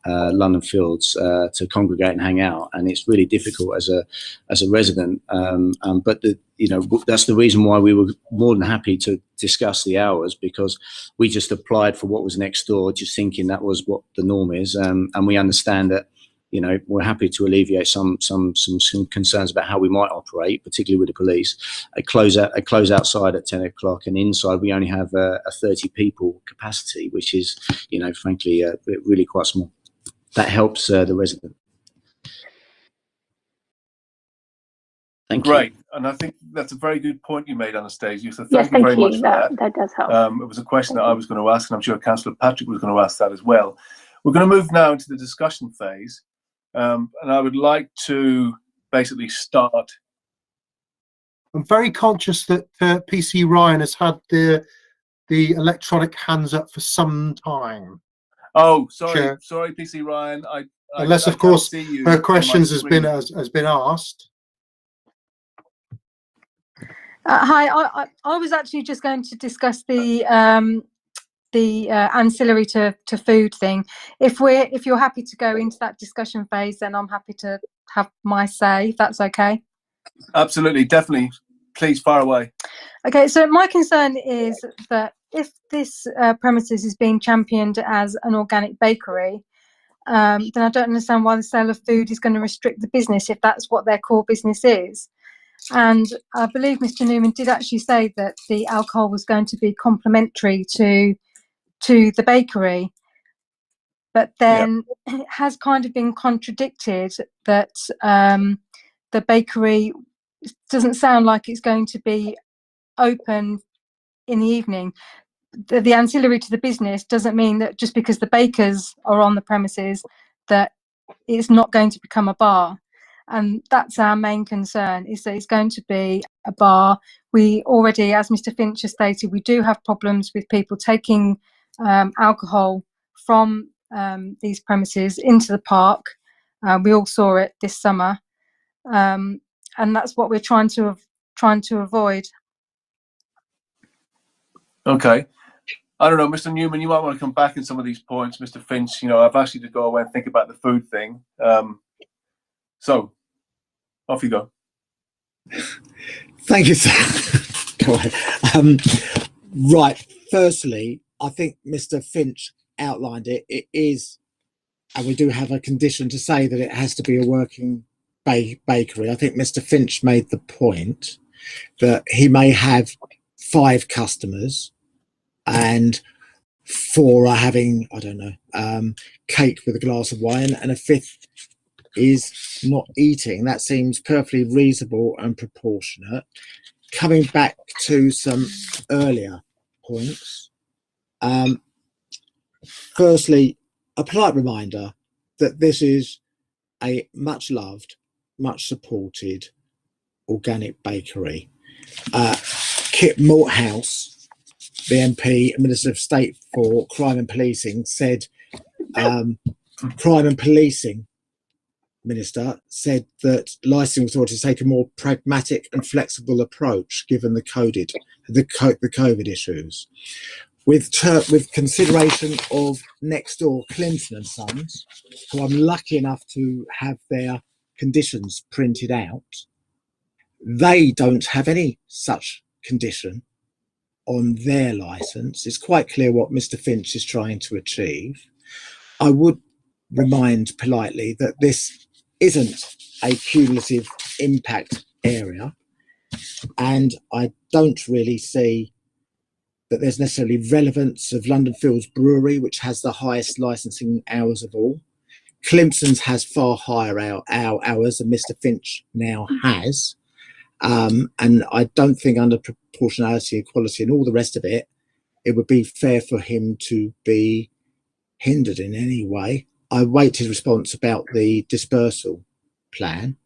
London Fields to congregate and hang out, and it's really difficult as a resident. But that's the reason why we were more than happy to discuss the hours, because we just applied for what was next door, just thinking that was what the norm is, and we understand that. We're happy to alleviate some concerns about how we might operate, particularly with the police. A close outside at 10 o'clock, and inside we only have a 30 people capacity, which is, frankly, really quite small. That helps the resident. Thank you. Great, and I think that's a very good point you made, Anastasia. So thank you very much for that. That does help. It was a question that I was going to ask, and I'm sure Councillor Patrick was going to ask that as well. We're going to move now into the discussion phase. And I would like to basically start. I'm very conscious that PC Ryan has had the electronic hands up for some time. Oh, sorry, PC Ryan. Unless, of course, her questions has been asked. Hi, I was actually just going to discuss the ancillary to food thing. If you're happy to go into that discussion phase, then I'm happy to have my say, if that's okay. Absolutely, definitely. Please fire away. Okay, so my concern is that if this premises is being championed as an organic bakery, then I don't understand why the sale of food is going to restrict the business if that's what their core business is. And I believe Mr. Newman did actually say that the alcohol was going to be complementary to the bakery. But then it has kind of been contradicted that the bakery doesn't sound like it's going to be open in the evening. The ancillary to the business doesn't mean that just because the bakers are on the premises that it's not going to become a bar. And that's our main concern, is that it's going to be a bar. We already, as Mr. Finch has stated, we do have problems with people taking alcohol from these premises into the park. We all saw it this summer, and that's what we're trying to avoid. Okay. I don't know, Mr. Newman, you might want to come back in some of these points. Mr. Finch, I've asked you to go away and think about the food thing. So, off you go. Thank you, sir. Go ahead. Right. Firstly, I think Mr. Finch outlined it. It is, and we do have a condition to say that it has to be a working bakery. I think Mr. Finch made the point that he may have 5 customers and 4 are having, I don't know, cake with a glass of wine, and a 5th is not eating. That seems perfectly reasonable and proportionate. Coming back to some earlier points, firstly, a polite reminder that this is a much loved, much supported organic bakery. Kit Malthouse, the MP and Minister of State for Crime and Policing, said Crime and Policing Minister said that licensing authorities take a more pragmatic and flexible approach given the COVID issues. With consideration of next door Clinton and Sons, who I'm lucky enough to have their conditions printed out, they don't have any such condition on their license. It's quite clear what Mr. Finch is trying to achieve. I would remind politely that this isn't a cumulative impact area, and I don't really see that there's necessarily relevance of London Fields Brewery, which has the highest licensing hours of all. Clemson's has far higher hours than Mr. Finch now has. And I don't think under proportionality, equality and all the rest of it, it would be fair for him to be hindered in any way. I wait his response about the dispersal plan.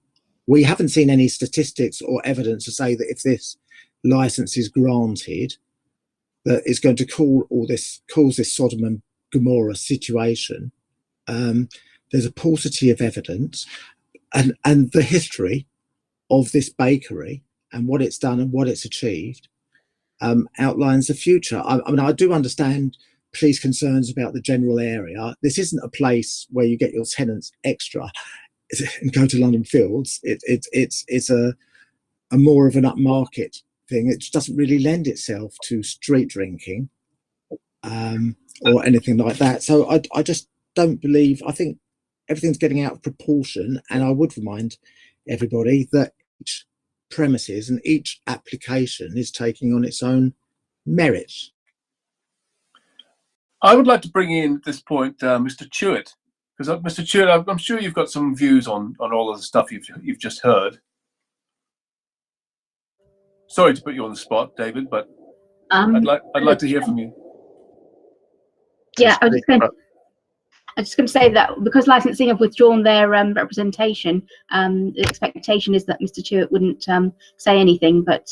We haven't seen any statistics or evidence to say that if this license is granted, that it's going to cause this Sodom and Gomorrah situation. There's a paucity of evidence, and the history of this bakery and what it's done and what it's achieved outlines the future. I mean, I do understand police concerns about the general area. This isn't a place where you get your tenants extra and go to London Fields. It's a more of an upmarket thing. It doesn't really lend itself to street drinking or anything like that. So I just don't believe, I think everything's getting out of proportion, and I would remind everybody that each premises and each application is taking on its own merits. I would like to bring in at this point Mr. Chewett, because Mr. Chewett, I'm sure you've got some views on all of the stuff you've just heard. Sorry to put you on the spot, David, but I'd like to hear from you. Yeah, I was just going to say that because licensing have withdrawn their representation, the expectation is that Mr. Chewett wouldn't say anything. But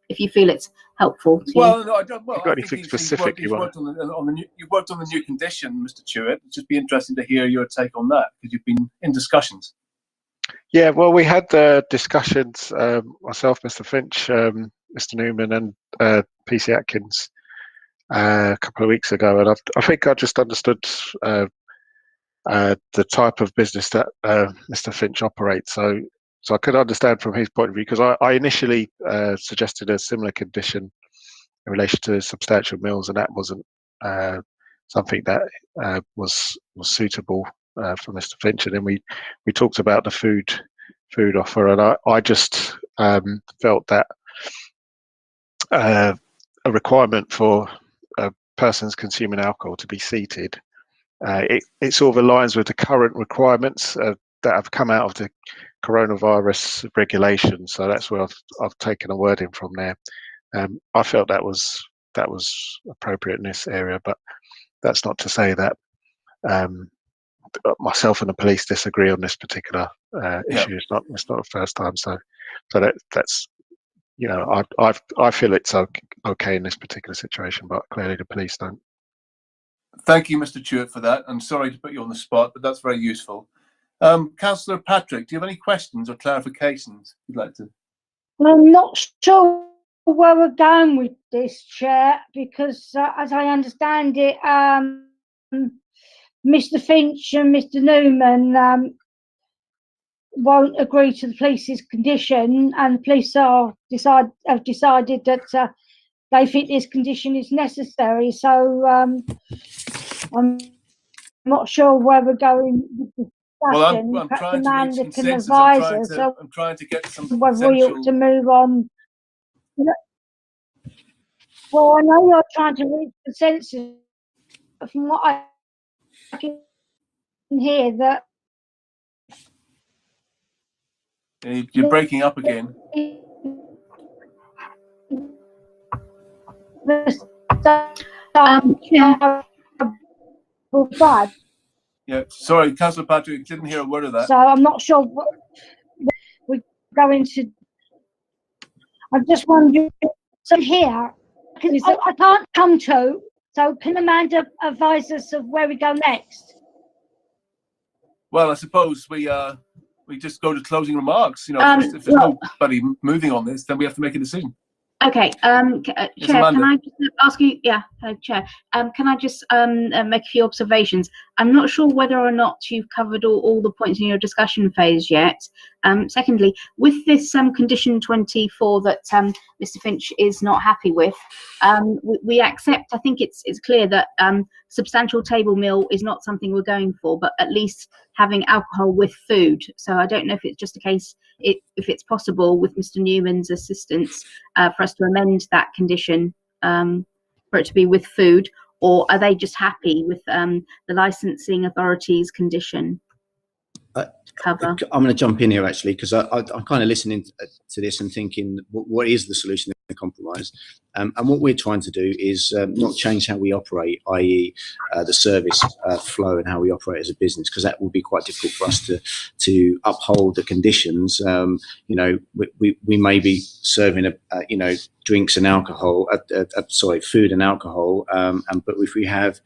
if you feel it's helpful to well, no, I don't. Well, got anything specific you've worked on the new condition, Mr. Chewett. It'd just be interesting to hear your take on that, because you've been in discussions. Yeah, well, we had discussions, myself, Mr. Finch, Mr. Newman, and PC Atkins a couple of weeks ago, and I think I just understood the type of business that Mr. Finch operates. So I could understand from his point of view, because I initially suggested a similar condition in relation to substantial meals, and that wasn't something that was suitable for Mr. Finch. And then we talked about the food offer, and I just felt that a requirement for persons consuming alcohol to be seated, it sort of aligns with the current requirements that have come out of the coronavirus regulation. So that's where I've taken a wording from there. I felt that was appropriate in this area, but that's not to say that myself and the police disagree on this particular issue. It's not the first time. So that's, you know, I feel it's okay in this particular situation, but clearly the police don't. Thank you, Mr. Stewart, for that. I'm sorry to put you on the spot, but that's very useful. Councillor Patrick, do you have any questions or clarifications you'd like to? I'm not sure where we're going with this, Chair, because as I understand it, Mr. Finch and Mr. Newman won't agree to the police's condition, and the police have decided that they think this condition is necessary. So I'm not sure where we're going with the discussion. Well, I'm Perhaps trying to reach Amanda can consensus. advise us I'm trying to get some whether we ought to move on. Well, I know you're trying to reach consensus, but from what I can hear, that you're breaking up again. Bad. Yeah, sorry, Councillor Patrick, didn't hear a word of that. So I'm not sure what we're going to. I'm just wondering. So here, I can't come to. So can Amanda advise us of where we go next? Well, I suppose we just go to closing remarks. You know, if there's nobody moving on this, then we have to make a decision. Okay, Chair, can I just ask you, Chair, can I just make a few observations? I'm not sure whether or not you've covered all the points in your discussion phase yet. Secondly, with this condition 24 that Mr. Finch is not happy with, we accept, I think it's clear that substantial table meal is not something we're going for, but at least having alcohol with food. So I don't know if it's just a case, if it's possible with Mr. Newman's assistance for us to amend that condition for it to be with food, or are they just happy with the licensing authority's condition cover? I'm going to jump in here actually, because I'm kind of listening to this and thinking, what is the solution to the compromise? And what we're trying to do is not change how we operate, i.e. the service flow and how we operate as a business, because that will be quite difficult for us to uphold the conditions. You know, we may be serving you know, drinks and alcohol, food and alcohol, but if we have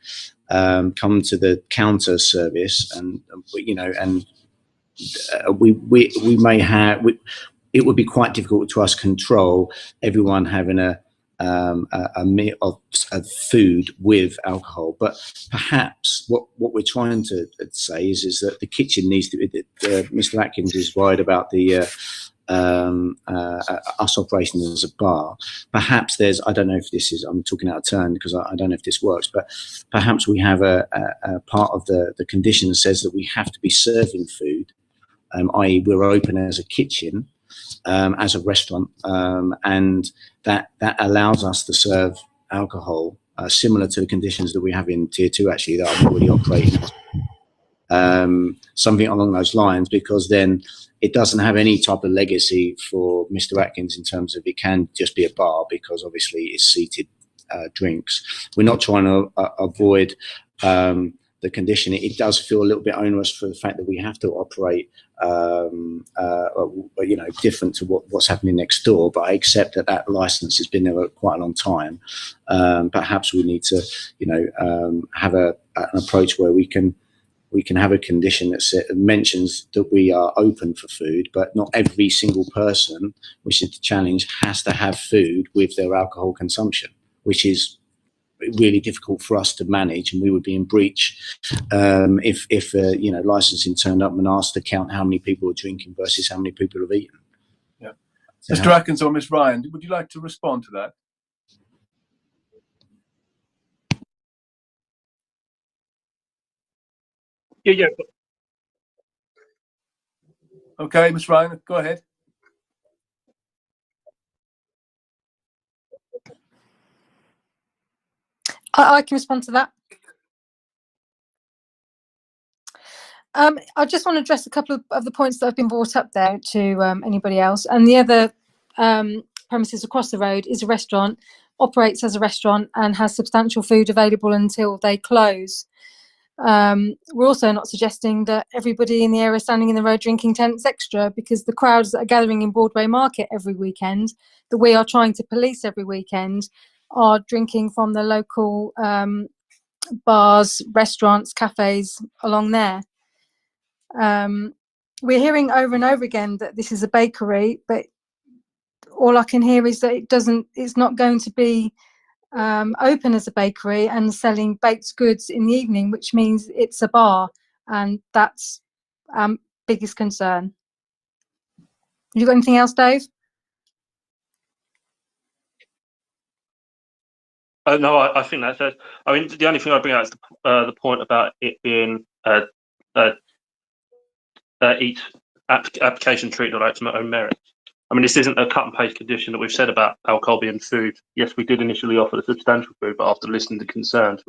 come to the counter service and you know, and we may have, it would be quite difficult to us control everyone having a meal of food with alcohol. But perhaps what we're trying to say is that the kitchen needs to be, Mr. Atkins is worried about the us operating as a bar. Perhaps there's, I don't know if this is, I'm talking out of turn because I don't know if this works, but perhaps we have a part of the condition says that we have to be serving food, i.e. we're open as a kitchen, as a restaurant, and that allows us to serve alcohol similar to the conditions that we have in Tier 2 actually that I'm already operating, something along those lines, because then it doesn't have any type of legacy for Mr. Atkins in terms of it can just be a bar, because obviously it's seated drinks. We're not trying to avoid the condition. It does feel a little bit onerous for the fact that we have to operate you know, different to what's happening next door, but I accept that license has been there quite a long time. Perhaps we need to, you know, have an approach where we can have a condition that mentions that we are open for food, but not every single person, which is the challenge, has to have food with their alcohol consumption, which is really difficult for us to manage, and we would be in breach if you know, licensing turned up and asked to count how many people are drinking versus how many people have eaten. Yeah. Mr. Atkins or Ms. Ryan, would you like to respond to that? Yeah. Okay, Ms. Ryan, go ahead. I can respond to that. I just want to address a couple of the points that have been brought up there to anybody else. And the other premises across the road is a restaurant, operates as a restaurant and has substantial food available until they close. We're also not suggesting that everybody in the area standing in the road drinking tents extra, because the crowds that are gathering in Broadway Market every weekend, that we are trying to police every weekend, are drinking from the local bars, restaurants, cafes along there. We're hearing over and over again that this is a bakery, but all I can hear is that it's not going to be open as a bakery and selling baked goods in the evening, which means it's a bar, and that's biggest concern. You got anything else, Dave? No, I think that's it. I mean, the only thing I bring out is the point about it being each application treated on its own merit. I mean, this isn't a cut and paste condition that we've said about alcohol being food. Yes, we did initially offer the substantial food, but after listening to concerns,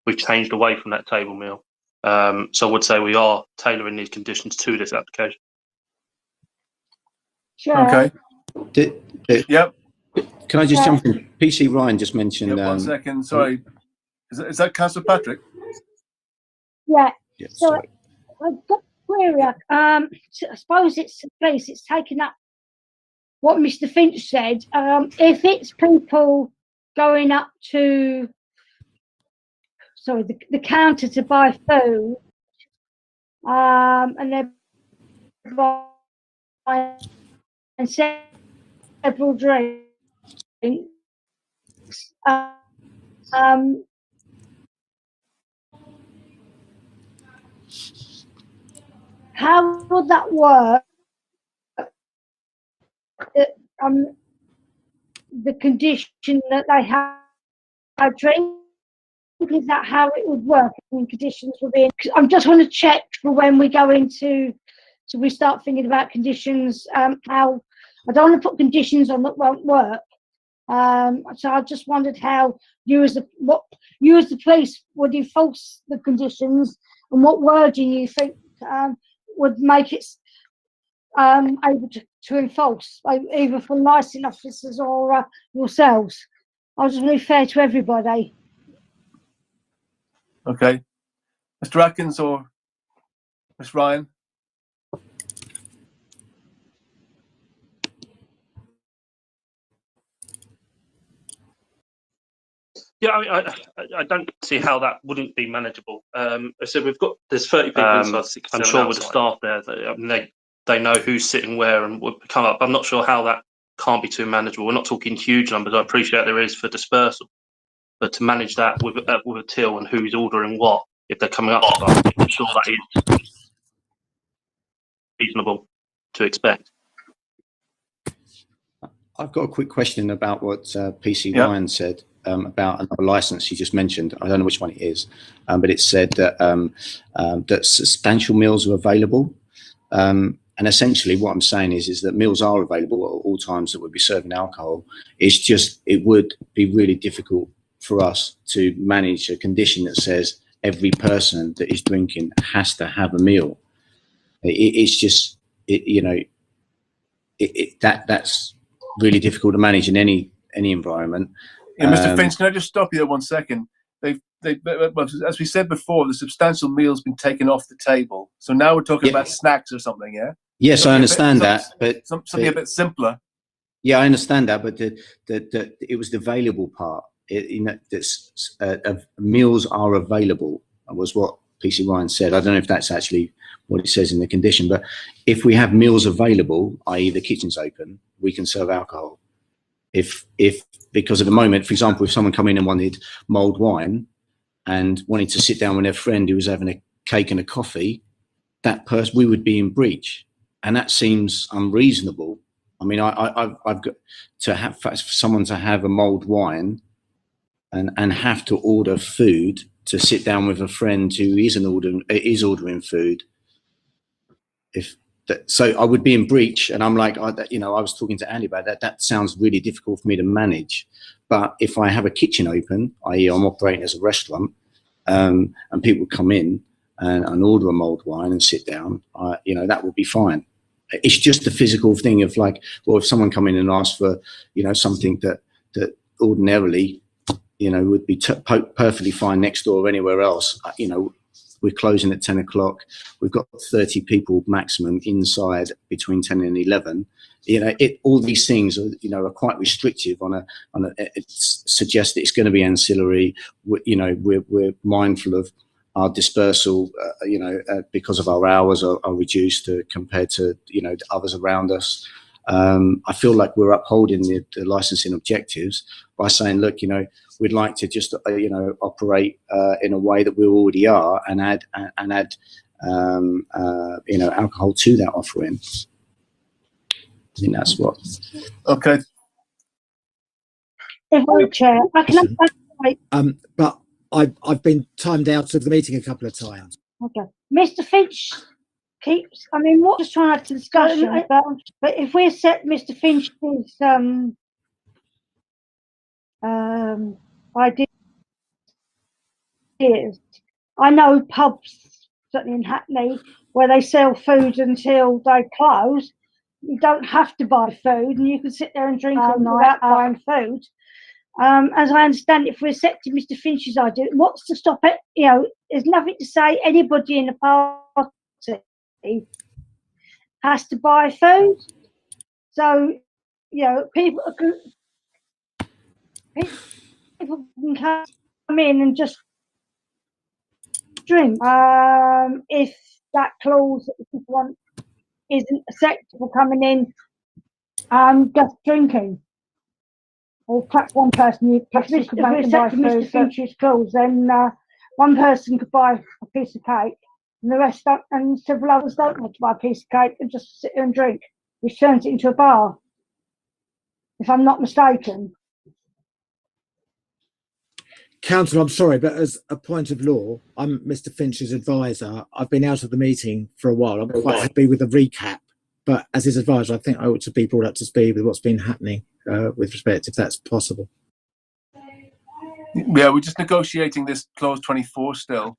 we've changed away from that table meal. So I would say we are tailoring these conditions to this application. Okay. Yep. Can I just jump in? PC Ryan just mentioned. 1 second. Sorry. Is that Councillor Patrick? Yeah. So sorry. I've got a query. I suppose it's the place. It's taken up what Mr. Finch said. If it's people going up to, the counter to buy food, and they're buying several drinks, how would that work? The condition that they have a drink, is that how it would work? When conditions would be. I just want to check for when we go into, so we start thinking about conditions. How I don't want to put conditions on that won't work. So I just wondered how you as the police would enforce the conditions, and what wording you think would make it able to enforce, either for licensing officers or yourselves. I just want to be fair to everybody. Okay. Mr. Atkins or Ms. Ryan? Yeah, I mean, I don't see how that wouldn't be manageable. I said there's 30 people inside, 67 I'm sure outside. With the staff there, they know who's sitting where and would come up. I'm not sure how that can't be too manageable. We're not talking huge numbers. I appreciate there is for dispersal, but to manage that with a till and who's ordering what, if they're coming up, I'm sure that is reasonable to expect. I've got a quick question about what PC Ryan said about another license he just mentioned. I don't know which one it is, but it said that that substantial meals are available. And essentially what I'm saying is that meals are available at all times that would be serving alcohol. It's just, it would be really difficult for us to manage a condition that says every person that is drinking has to have a meal. It's just, that's really difficult to manage in any environment. Yeah, Mr. Finch, can I just stop you there 1 second? As we said before, the substantial meal's been taken off the table. So now we're talking about snacks or something, yeah? Yes, I understand that, but something a bit simpler. Yeah, I understand that, but it was the available part. Meals are available was what PC Ryan said. I don't know if that's actually what it says in the condition, but if we have meals available, i.e. the kitchen's open, we can serve alcohol. Because at the moment, for example, if someone come in and wanted mulled wine and wanted to sit down with their friend who was having a cake and a coffee, that person, we would be in breach. And that seems unreasonable. I mean, I've got to have someone to have a mulled wine and have to order food to sit down with a friend who is ordering food. So I would be in breach, and I'm like, I was talking to Andy about that. That sounds really difficult for me to manage. But if I have a kitchen open, i.e., I'm operating as a restaurant, and people come in and order a mulled wine and sit down, that would be fine. It's just the physical thing of like, well, if someone come in and ask for, something that ordinarily, would be perfectly fine next door or anywhere else, we're closing at 10 o'clock. We've got 30 people maximum inside between 10 and 11. All these things are quite restrictive it suggests that it's going to be ancillary. We're mindful of our dispersal, because of our hours are reduced compared to, others around us. I feel like we're upholding the licensing objectives by saying, look, we'd like to just, operate in a way that we already are and add alcohol to that offering. I think that's what. Okay. Chair, but I've been timed out of the meeting a couple of times. Okay, Mr. Finch keeps. We're just trying to have a discussion, but if we set Mr. Finch's ideas, I know pubs, certainly in Hackney, where they sell food until they close. You don't have to buy food, and you can sit there and drink all night without buying food. As I understand, if we're accepting Mr. Finch's idea, what's to stop it? There's nothing to say anybody in the party has to buy food. So, people can come in and just drink. If that clause that people want isn't acceptable coming in, just drinking. Or perhaps one person could buy Mr. Finch's clause, then one person could buy a piece of cake, and the rest don't, and several others don't want to buy a piece of cake and just sit there and drink, which turns it into a bar, if I'm not mistaken. Councillor, I'm sorry, but as a point of law, I'm Mr. Finch's advisor. I've been out of the meeting for a while. I'm quite happy with the recap, but as his advisor, I think I ought to be brought up to speed with what's been happening with respect, if that's possible. Yeah, we're just negotiating this clause 24 still,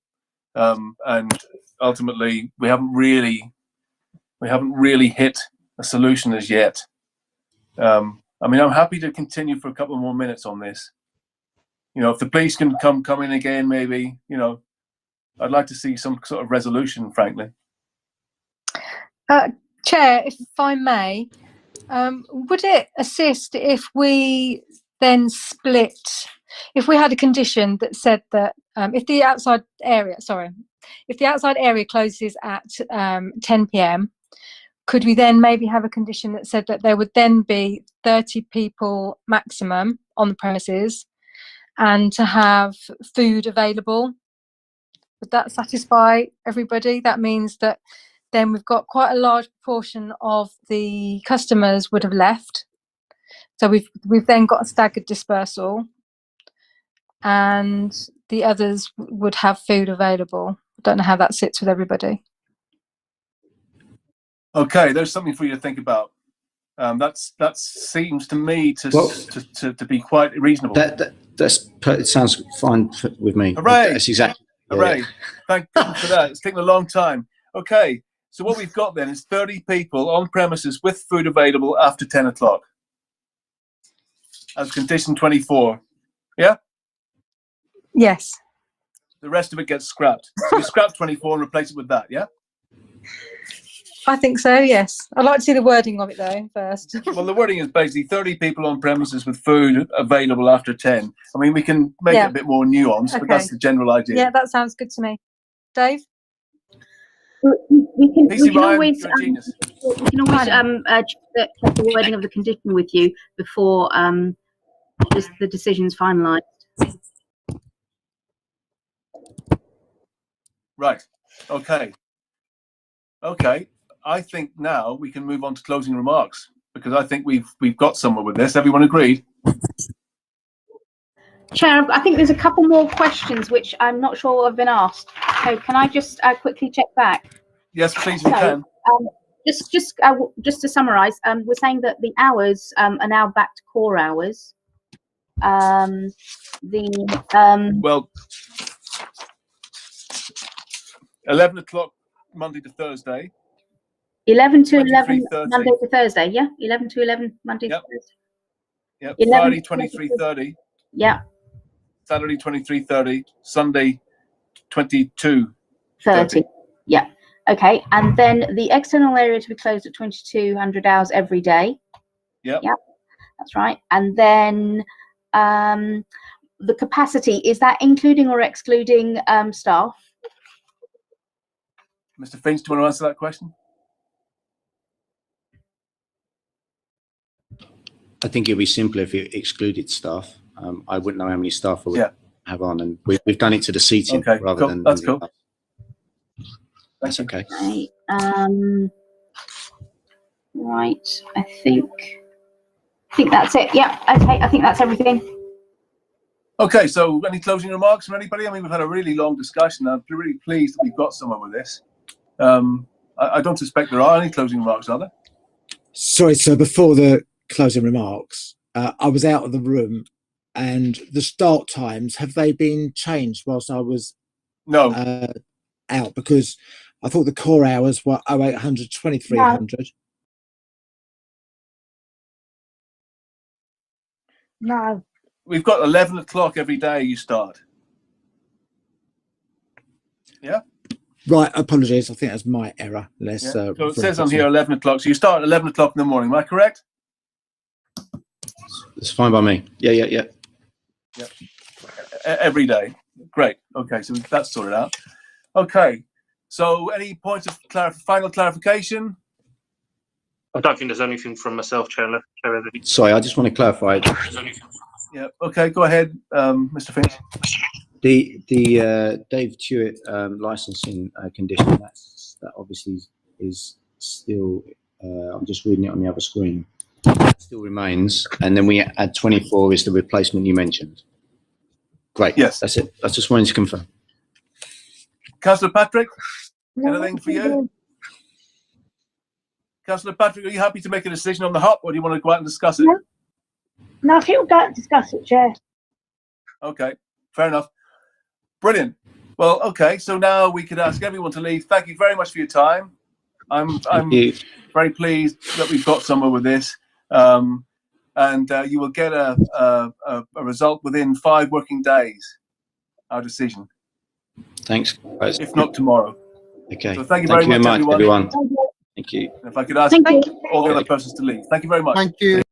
and ultimately we haven't really hit a solution as yet. I'm happy to continue for a couple more minutes on this. If the police can come in again, maybe, I'd like to see some sort of resolution, frankly. Chair, if I may, would it assist if we then split, if we had a condition that said that if the outside area closes at 10 p.m, could we then maybe have a condition that said that there would then be 30 people maximum on the premises and to have food available? Would that satisfy everybody? That means that then we've got quite a large proportion of the customers would have left. So we've then got a staggered dispersal, and the others would have food available. I don't know how that sits with everybody. Okay, there's something for you to think about. That seems to me to be quite reasonable. It sounds fine with me. Hooray! That's exactly. Hooray! Thank goodness for that. It's taken a long time. Okay, so what we've got then is 30 people on premises with food available after 10 o'clock. As condition 24. Yeah? Yes. The rest of it gets scrapped. So we scrap 24 and replace it with that, yeah? I think so, yes. I'd like to see the wording of it though first. Well, the wording is basically 30 people on premises with food available after 10. We can make it a bit more nuanced, but that's the general idea. Yeah, that sounds good to me. Dave? We can always check the wording of the condition with you before the decision's finalised. Right. Okay. I think now we can move on to closing remarks, because I think we've got somewhere with this. Everyone agreed? Chair, I think there's a couple more questions which I'm not sure have been asked. So can I just quickly check back? Yes, please, you So, can. just to summarise, we're saying that the hours are now back to core hours. Well, 11 o'clock Monday to Thursday. 11 to 11 23:30. Monday to Thursday, yeah? 11 to 11 Monday Yep. to Thursday. Yep. 11 Friday to 23:30. Yeah. Saturday 23:30. Sunday 22:30. 30. Yeah. Okay. And then the external area to be closed at 2200 hours every day. Yep. Yep. That's right. And then the capacity, is that including or excluding staff? Mr. Finch, do you want to answer that question? I think it'd be simpler if you excluded staff. I wouldn't know how many staff I would have on, and we've done it to the seating rather than. That's cool. That's okay. Okay. Right. I think that's it. Yeah. Okay. I think that's everything. Okay, so any closing remarks from anybody? I mean, we've had a really long discussion. I'm really pleased that we've got somewhere with this. I don't suspect there are any closing remarks, are there? Sorry, sir, before the closing remarks, I was out of the room, and the start times, have they been changed whilst I was out? Because I thought the core hours were 0800, 2300. No. We've got 11 o'clock every day you start. Yeah? Right, apologies. I think that's my error. Let's, So it says on here 11 o'clock. So you start at 11 o'clock in the morning. Am I correct? It's fine by me. Yeah. Every day. Great. Okay, so that's sorted out. Okay. So any points of final clarification? I don't think there's anything from myself, Chair. Sorry, I just want to clarify. Yeah. Okay, go ahead, Mr. Finch. The Dave Tuitt licensing condition, that obviously is still, I'm just reading it on the other screen, still remains, and then we add 24 is the replacement you mentioned. Great. Yes. That's it. I just wanted to confirm. Councillor Patrick, anything for you? Councillor Patrick, are you happy to make a decision on the hop, or do you want to go out and discuss it? No, I think we'll go out and discuss it, Chair. Okay, fair enough. Brilliant. Well, okay, so now we could ask everyone to leave. Thank you very much for your time. I'm very pleased that we've got somewhere with this. And you will get a result within 5 working days, our decision. Thanks, guys. If not tomorrow. Okay. So thank you very much, everyone. Thank you. If I could ask all the other persons to leave. Thank you very much. Thank you.